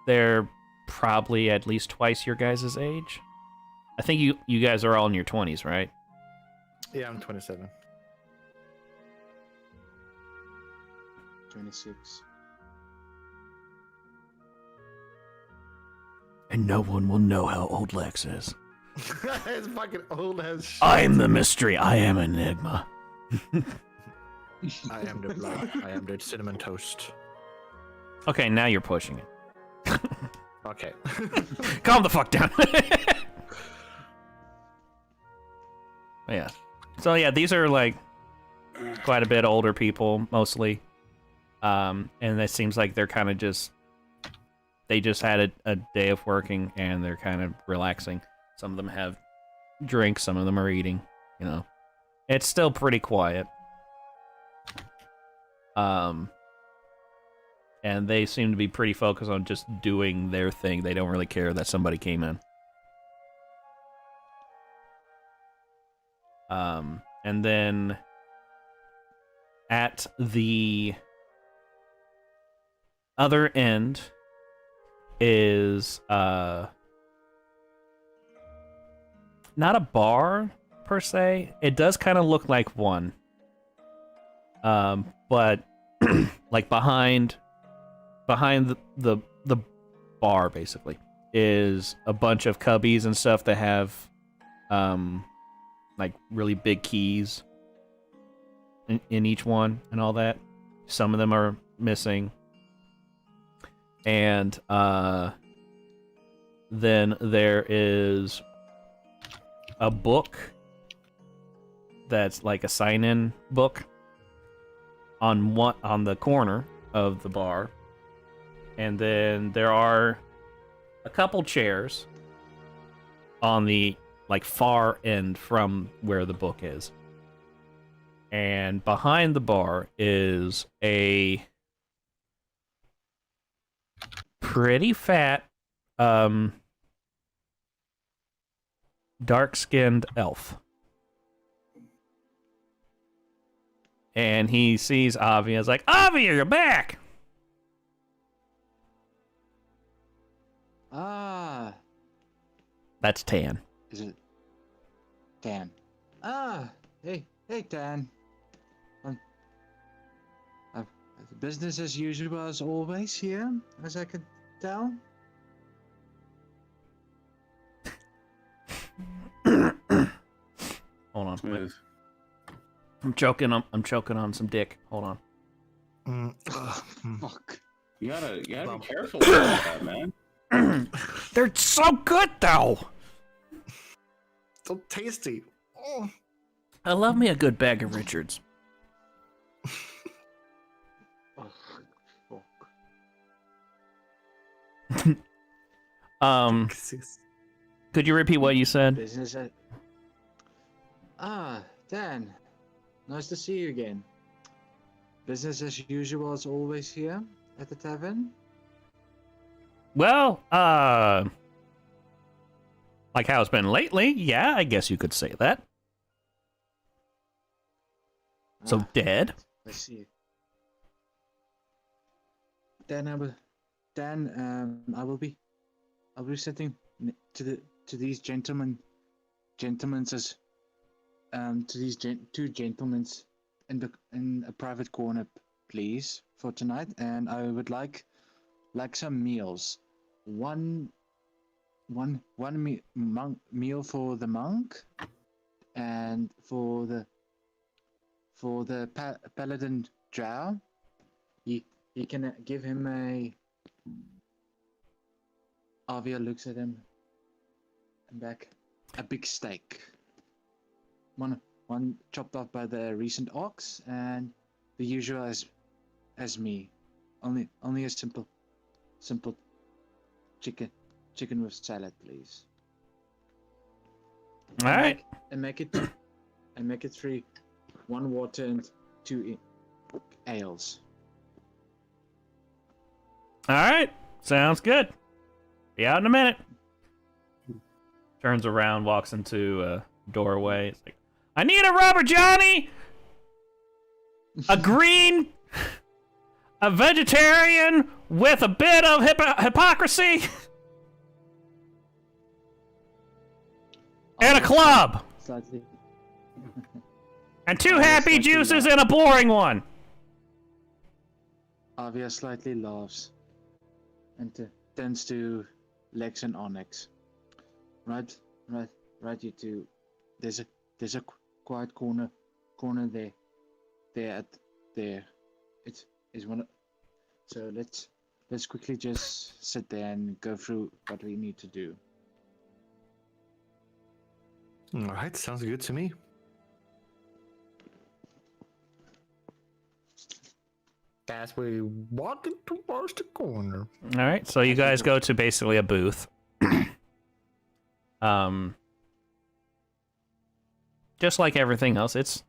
they're probably at least twice your guys' age. I think you guys are all in your 20s, right? Yeah, I'm 27. 26. And no one will know how old Lex is. It's fucking old as shit. I am the mystery. I am Enigma. I am the blood. I am the cinnamon toast. Okay, now you're pushing it. Okay. Calm the fuck down. Yeah. So yeah, these are like quite a bit older people, mostly. And it seems like they're kind of they just had a day of working and they're kind of relaxing. Some of them have drinks, some of them are eating, you know. It's still pretty quiet. And they seem to be pretty focused on just doing their thing. They don't really care that somebody came in. And then at the other end is not a bar per se. It does kind of look like one. But like behind the bar basically is a bunch of cubbies and stuff that have like really big keys in each one and all that. Some of them are missing. And then there is a book that's like a sign-in book on the corner of the bar. And then there are a couple chairs on the like far end from where the book is. And behind the bar is a pretty fat dark-skinned elf. And he sees Avi and is like, Avi, you're back! Ah, That's Tan. is it Dan? Ah, hey, Dan. Uh, business as usual as always here, as I could tell. Hold on. Smooth. I'm choking on some dick. Hold on. Fuck. You gotta be careful about that, man. They're so good, though. So tasty. Oh. I love me a good bag of Richards. Oh, fuck. Could you repeat what you said? Business as... Ah, Dan. Nice to see you again. Business as usual as always here at the tavern? Well, like how it's been lately, yeah, I guess you could say that. So Ah, dead? I see. Dan, I will be sitting to these gentlemen's to these two gentlemen's in a private corner, please, for tonight, and I would like some meals. One meal for the monk, and for the paladin drow. You can give him a... Avia looks at him and back. A big steak. One chopped off by the recent ox, and the usual as me. Only a simple chicken with salad, please. All right. And make it 3. 1 water and 2 ales. All right. Sounds good. Be out in a minute. Turns around, walks into a doorway. It's like, I need a rubber, Johnny! A green, a vegetarian with a bit of hypocrisy, and a club, Slightly. and 2 happy juices and a boring one. Avia slightly laughs and turns to Lex and Onyx. Right, you two. There's a quiet corner there. It is one. So let's quickly just sit there and go through what we need to do. All right, sounds good to me. As we walk towards the corner. All right, so you guys go to basically a booth. Just like everything else, it's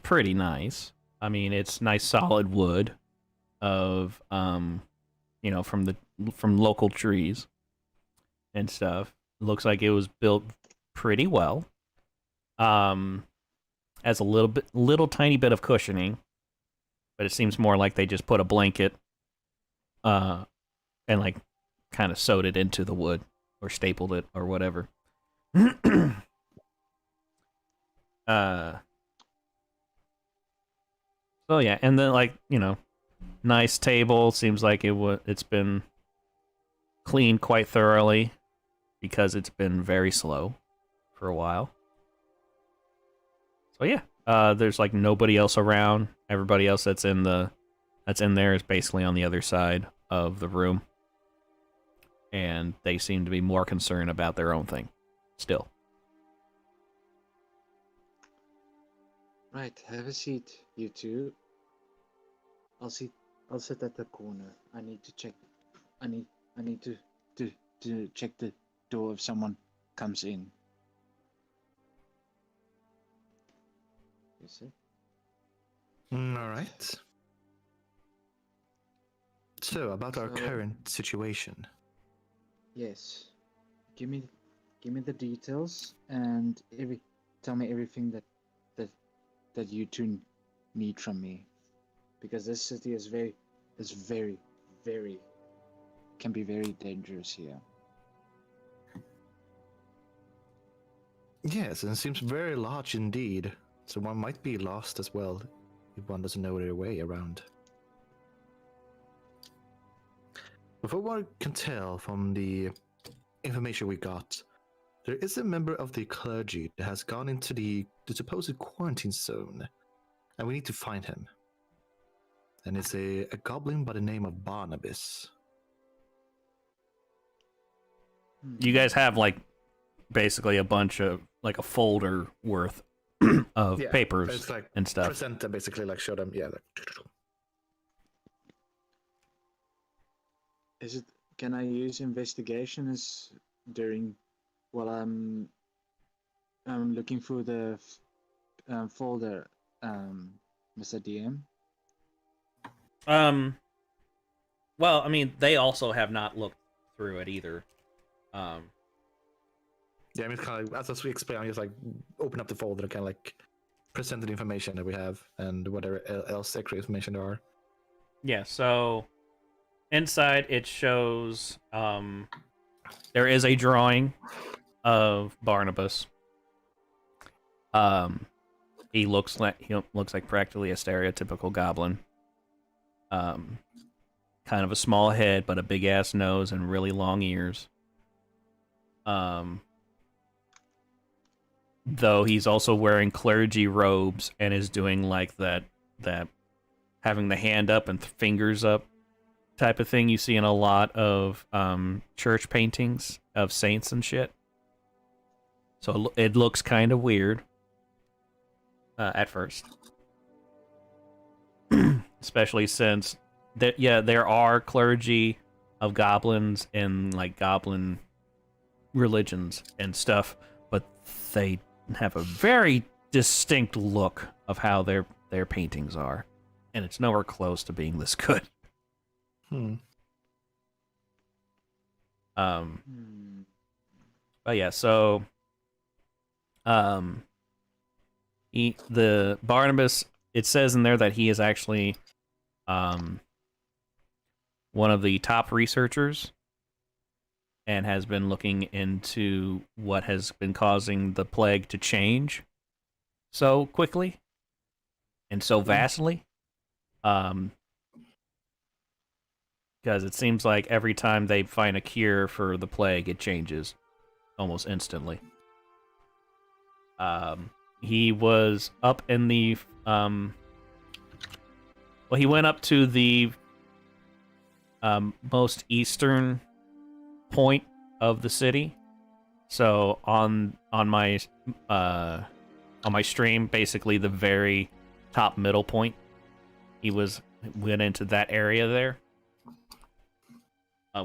pretty nice. I mean, it's nice solid wood of from local trees and stuff. Looks like it was built pretty well. Has a little tiny bit of cushioning, but it seems more like they just put a blanket and like kind of sewed it into the wood or stapled it or whatever. So yeah, and then nice table. Seems like it's been cleaned quite thoroughly because it's been very slow for a while. So yeah, there's like nobody else around. Everybody else that's in there is basically on the other side of the room, and they seem to be more concerned about their own thing still. Right, have a seat, you two. I'll sit at the corner. I need to check. I need to check the door if someone comes in. You see? All right. So, about our So- current situation. Yes. Give me Give me the details and tell me everything that you two need from me, because this city is very, can be very dangerous here. Yes, and it seems very large indeed. So one might be lost as well if one doesn't know their way around. But from what I can tell from the information we got, there is a member of the clergy that has gone into the supposed quarantine zone, and we need to find him. And it's a goblin by the name of Barnabas. You guys have like basically a bunch of like a folder worth of papers it's like and stuff. Present them, basically, like show them. Yeah. Is it? Can I use investigation as during while I'm looking through the folder, Mr. DM? Well, I mean, they also have not looked through it either. Yeah, I mean, it's kind of like, as we explain, I just like open up the folder and kind of like present the information that we have and whatever else extra information there are. Yeah, so inside it shows there is a drawing of Barnabas. He looks like practically a stereotypical goblin. Kind of a small head, but a big ass nose and really long ears. Though he's also wearing clergy robes and is doing like that having the hand up and fingers up type of thing you see in a lot of church paintings of saints and shit. So it looks kind of weird at first. Especially since there are clergy of goblins and like goblin religions and stuff, but they have a very distinct look of how their paintings are, and it's nowhere close to being this good. But yeah, so the Barnabas, it says in there that he is actually one of the top researchers and has been looking into what has been causing the plague to change so quickly and so vastly. Because it seems like every time they find a cure for the plague, it changes almost instantly. He was up in the he went up to the most eastern point of the city. So on my stream, basically the very top middle point, he went into that area there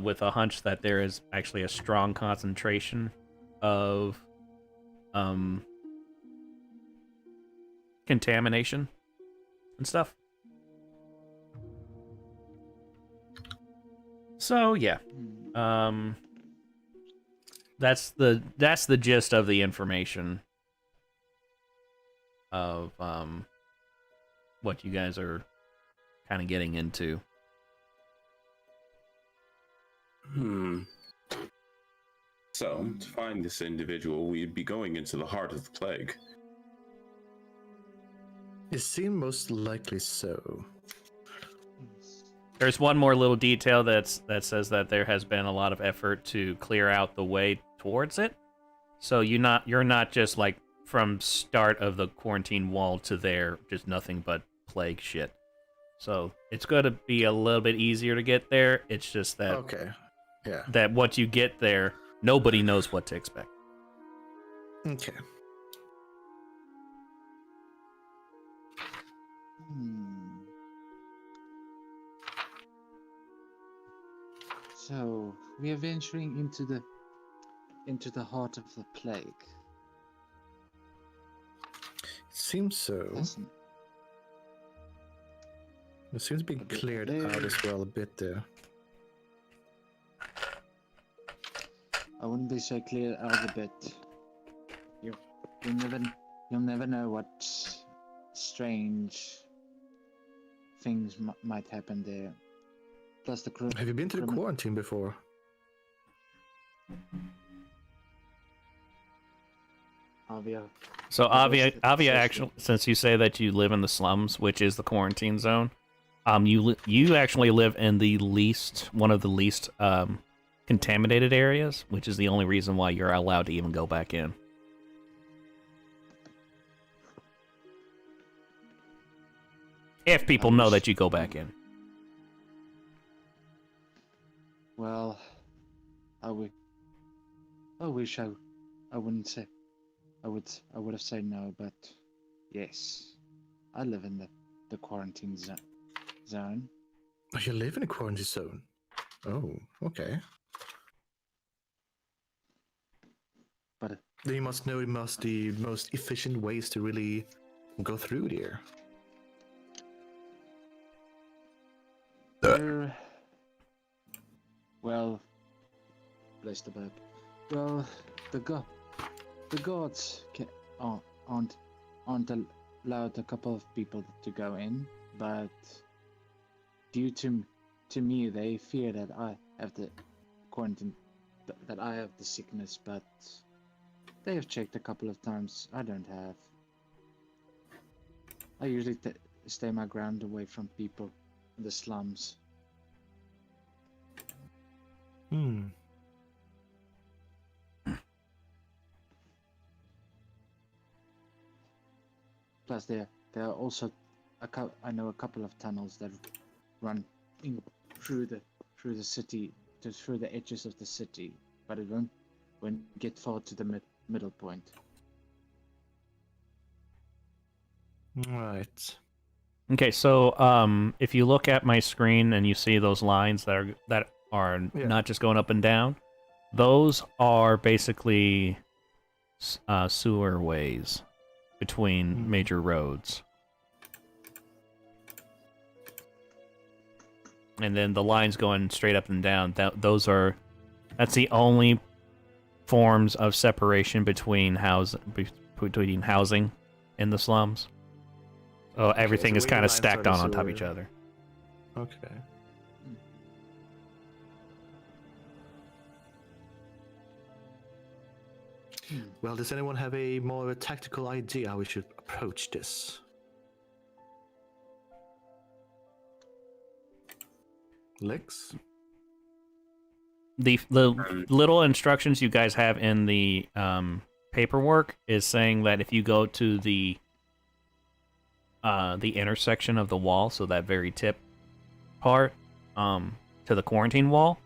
with a hunch that there is actually a strong concentration of contamination and stuff. So yeah, that's the gist of the information of what you guys are kind of getting into. So, to find this individual, we'd be going into the heart of the plague. It seemed most likely so. There's one more little detail that says that there has been a lot of effort to clear out the way towards it. So you're not just like from start of the quarantine wall to there, just nothing but plague shit. So it's going to be a little bit easier to get there. It's just that that once you get there, nobody knows what to expect. Okay. So we are venturing into the heart of the plague. It seems so. It seems to be cleared out as well a bit there. I wouldn't be so clear out of the bit. You'll never, you'll never know what strange things might happen there. Plus the crew. Have you been to the quarantine before? Avia. So The Avia, best Avia, accessible. actually, since you say that you live in the slums, which is the quarantine zone, you actually live in the one of the least contaminated areas, which is the only reason why you're allowed to even go back in. If people know that you go back in. Well, I wish I wouldn't say. I would have said no, but yes, I live in the quarantine zone. Oh, you live in a quarantine zone? Oh, okay. But Then you must know the most efficient ways to really go through there. Well, bless the bug. Well, the gods aren't allowed a couple of people to go in, but due to me, they fear that I have the quarantine, that I have the sickness. But they have checked a couple of times. I don't have. I usually stay my ground away from people in the slums. Plus, there are also I know a couple of tunnels that run through the city, through the edges of the city, but it won't get far to the middle point. Right. Okay, so if you look at my screen and you see those lines that are not just going up and down, those are basically sewer ways between major roads. And then the lines going straight up and down, that's the only forms of separation between housing in the slums. Oh, everything so is where kind the of lines stacked are, on so top of we're- each other. Okay. Well, does anyone have a more of a tactical idea how we should approach this? Lex? The little instructions you guys have in the paperwork is saying that if you go to the intersection of the wall, so that very tip part, to the quarantine wall,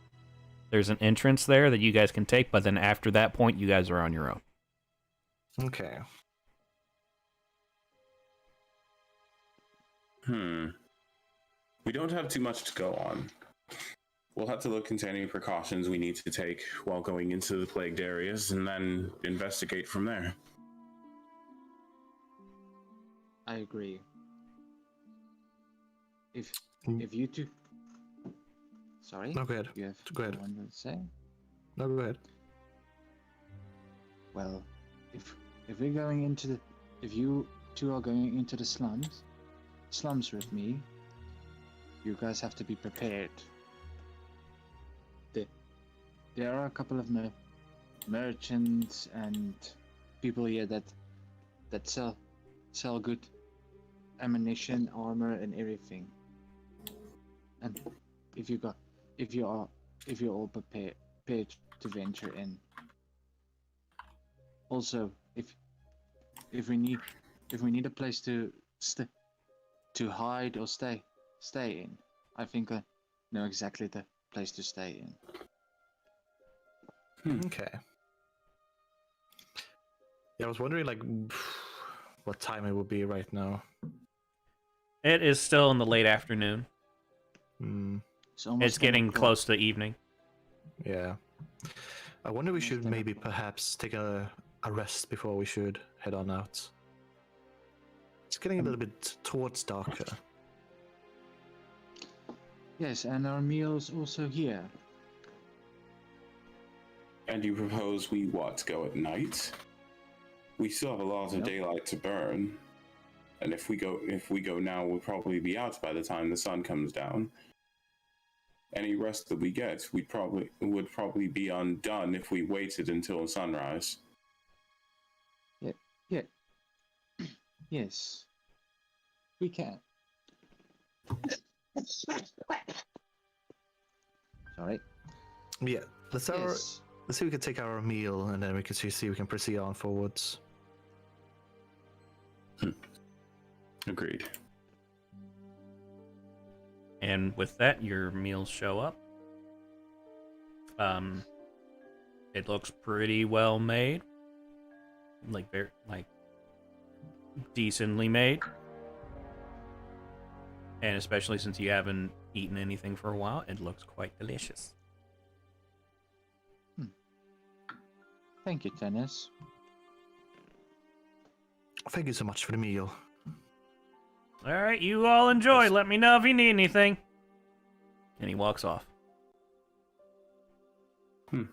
there's an entrance there that you guys can take, but then after that point, you guys are on your own. Okay. We don't have too much to go on. We'll have to look into any precautions we need to take while going into the plagued areas and then investigate from there. I agree. If Mm. you two, sorry, No, go ahead. you have Go ahead. one to say. No, go ahead. Well, if we're going into the, if you two are going into the slums with me, you guys have to be prepared. There are a couple of merchants and people here that sell good ammunition, armor, and everything. And if you're all prepared to venture in. Also, if we need a place to hide or stay in, I think I know exactly the place to stay in. Okay. Yeah, I was wondering, like, what time it would be right now. It is still in the late afternoon. It's almost It's getting 10 o'clock. close to evening. Yeah. I wonder we Almost should 10 maybe o'clock. perhaps take a rest before we should head on out. It's getting a little bit towards darker. Yes, and our meal's also here. And you propose we what? Go at night? We still have a lot of Nope. daylight to burn. And if we go now, we'll probably be out by the time the sun comes down. Any rest that we get, would probably be undone if we waited until sunrise. Yeah. Yes. We can. Sorry. Yeah, let's see Yes. if we can take our meal, and then we can see if we can proceed on forwards. Agreed. And with that, your meals show up. It looks pretty well made, like decently made, and especially since you haven't eaten anything for a while, it looks quite delicious. Thank you, Tennis. Thank you so much for the meal. All right, you all enjoy. Let me know if you need anything. And he walks off.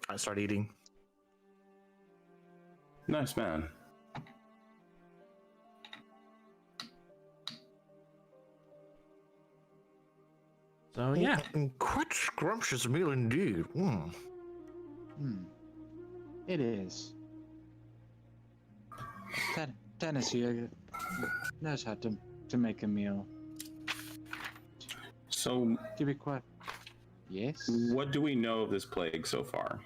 I start eating. Nice man. So yeah, Quite scrumptious meal indeed. It is. Tennis here knows how to make a meal. So, To be quite. Yes. what do we know of this plague so far?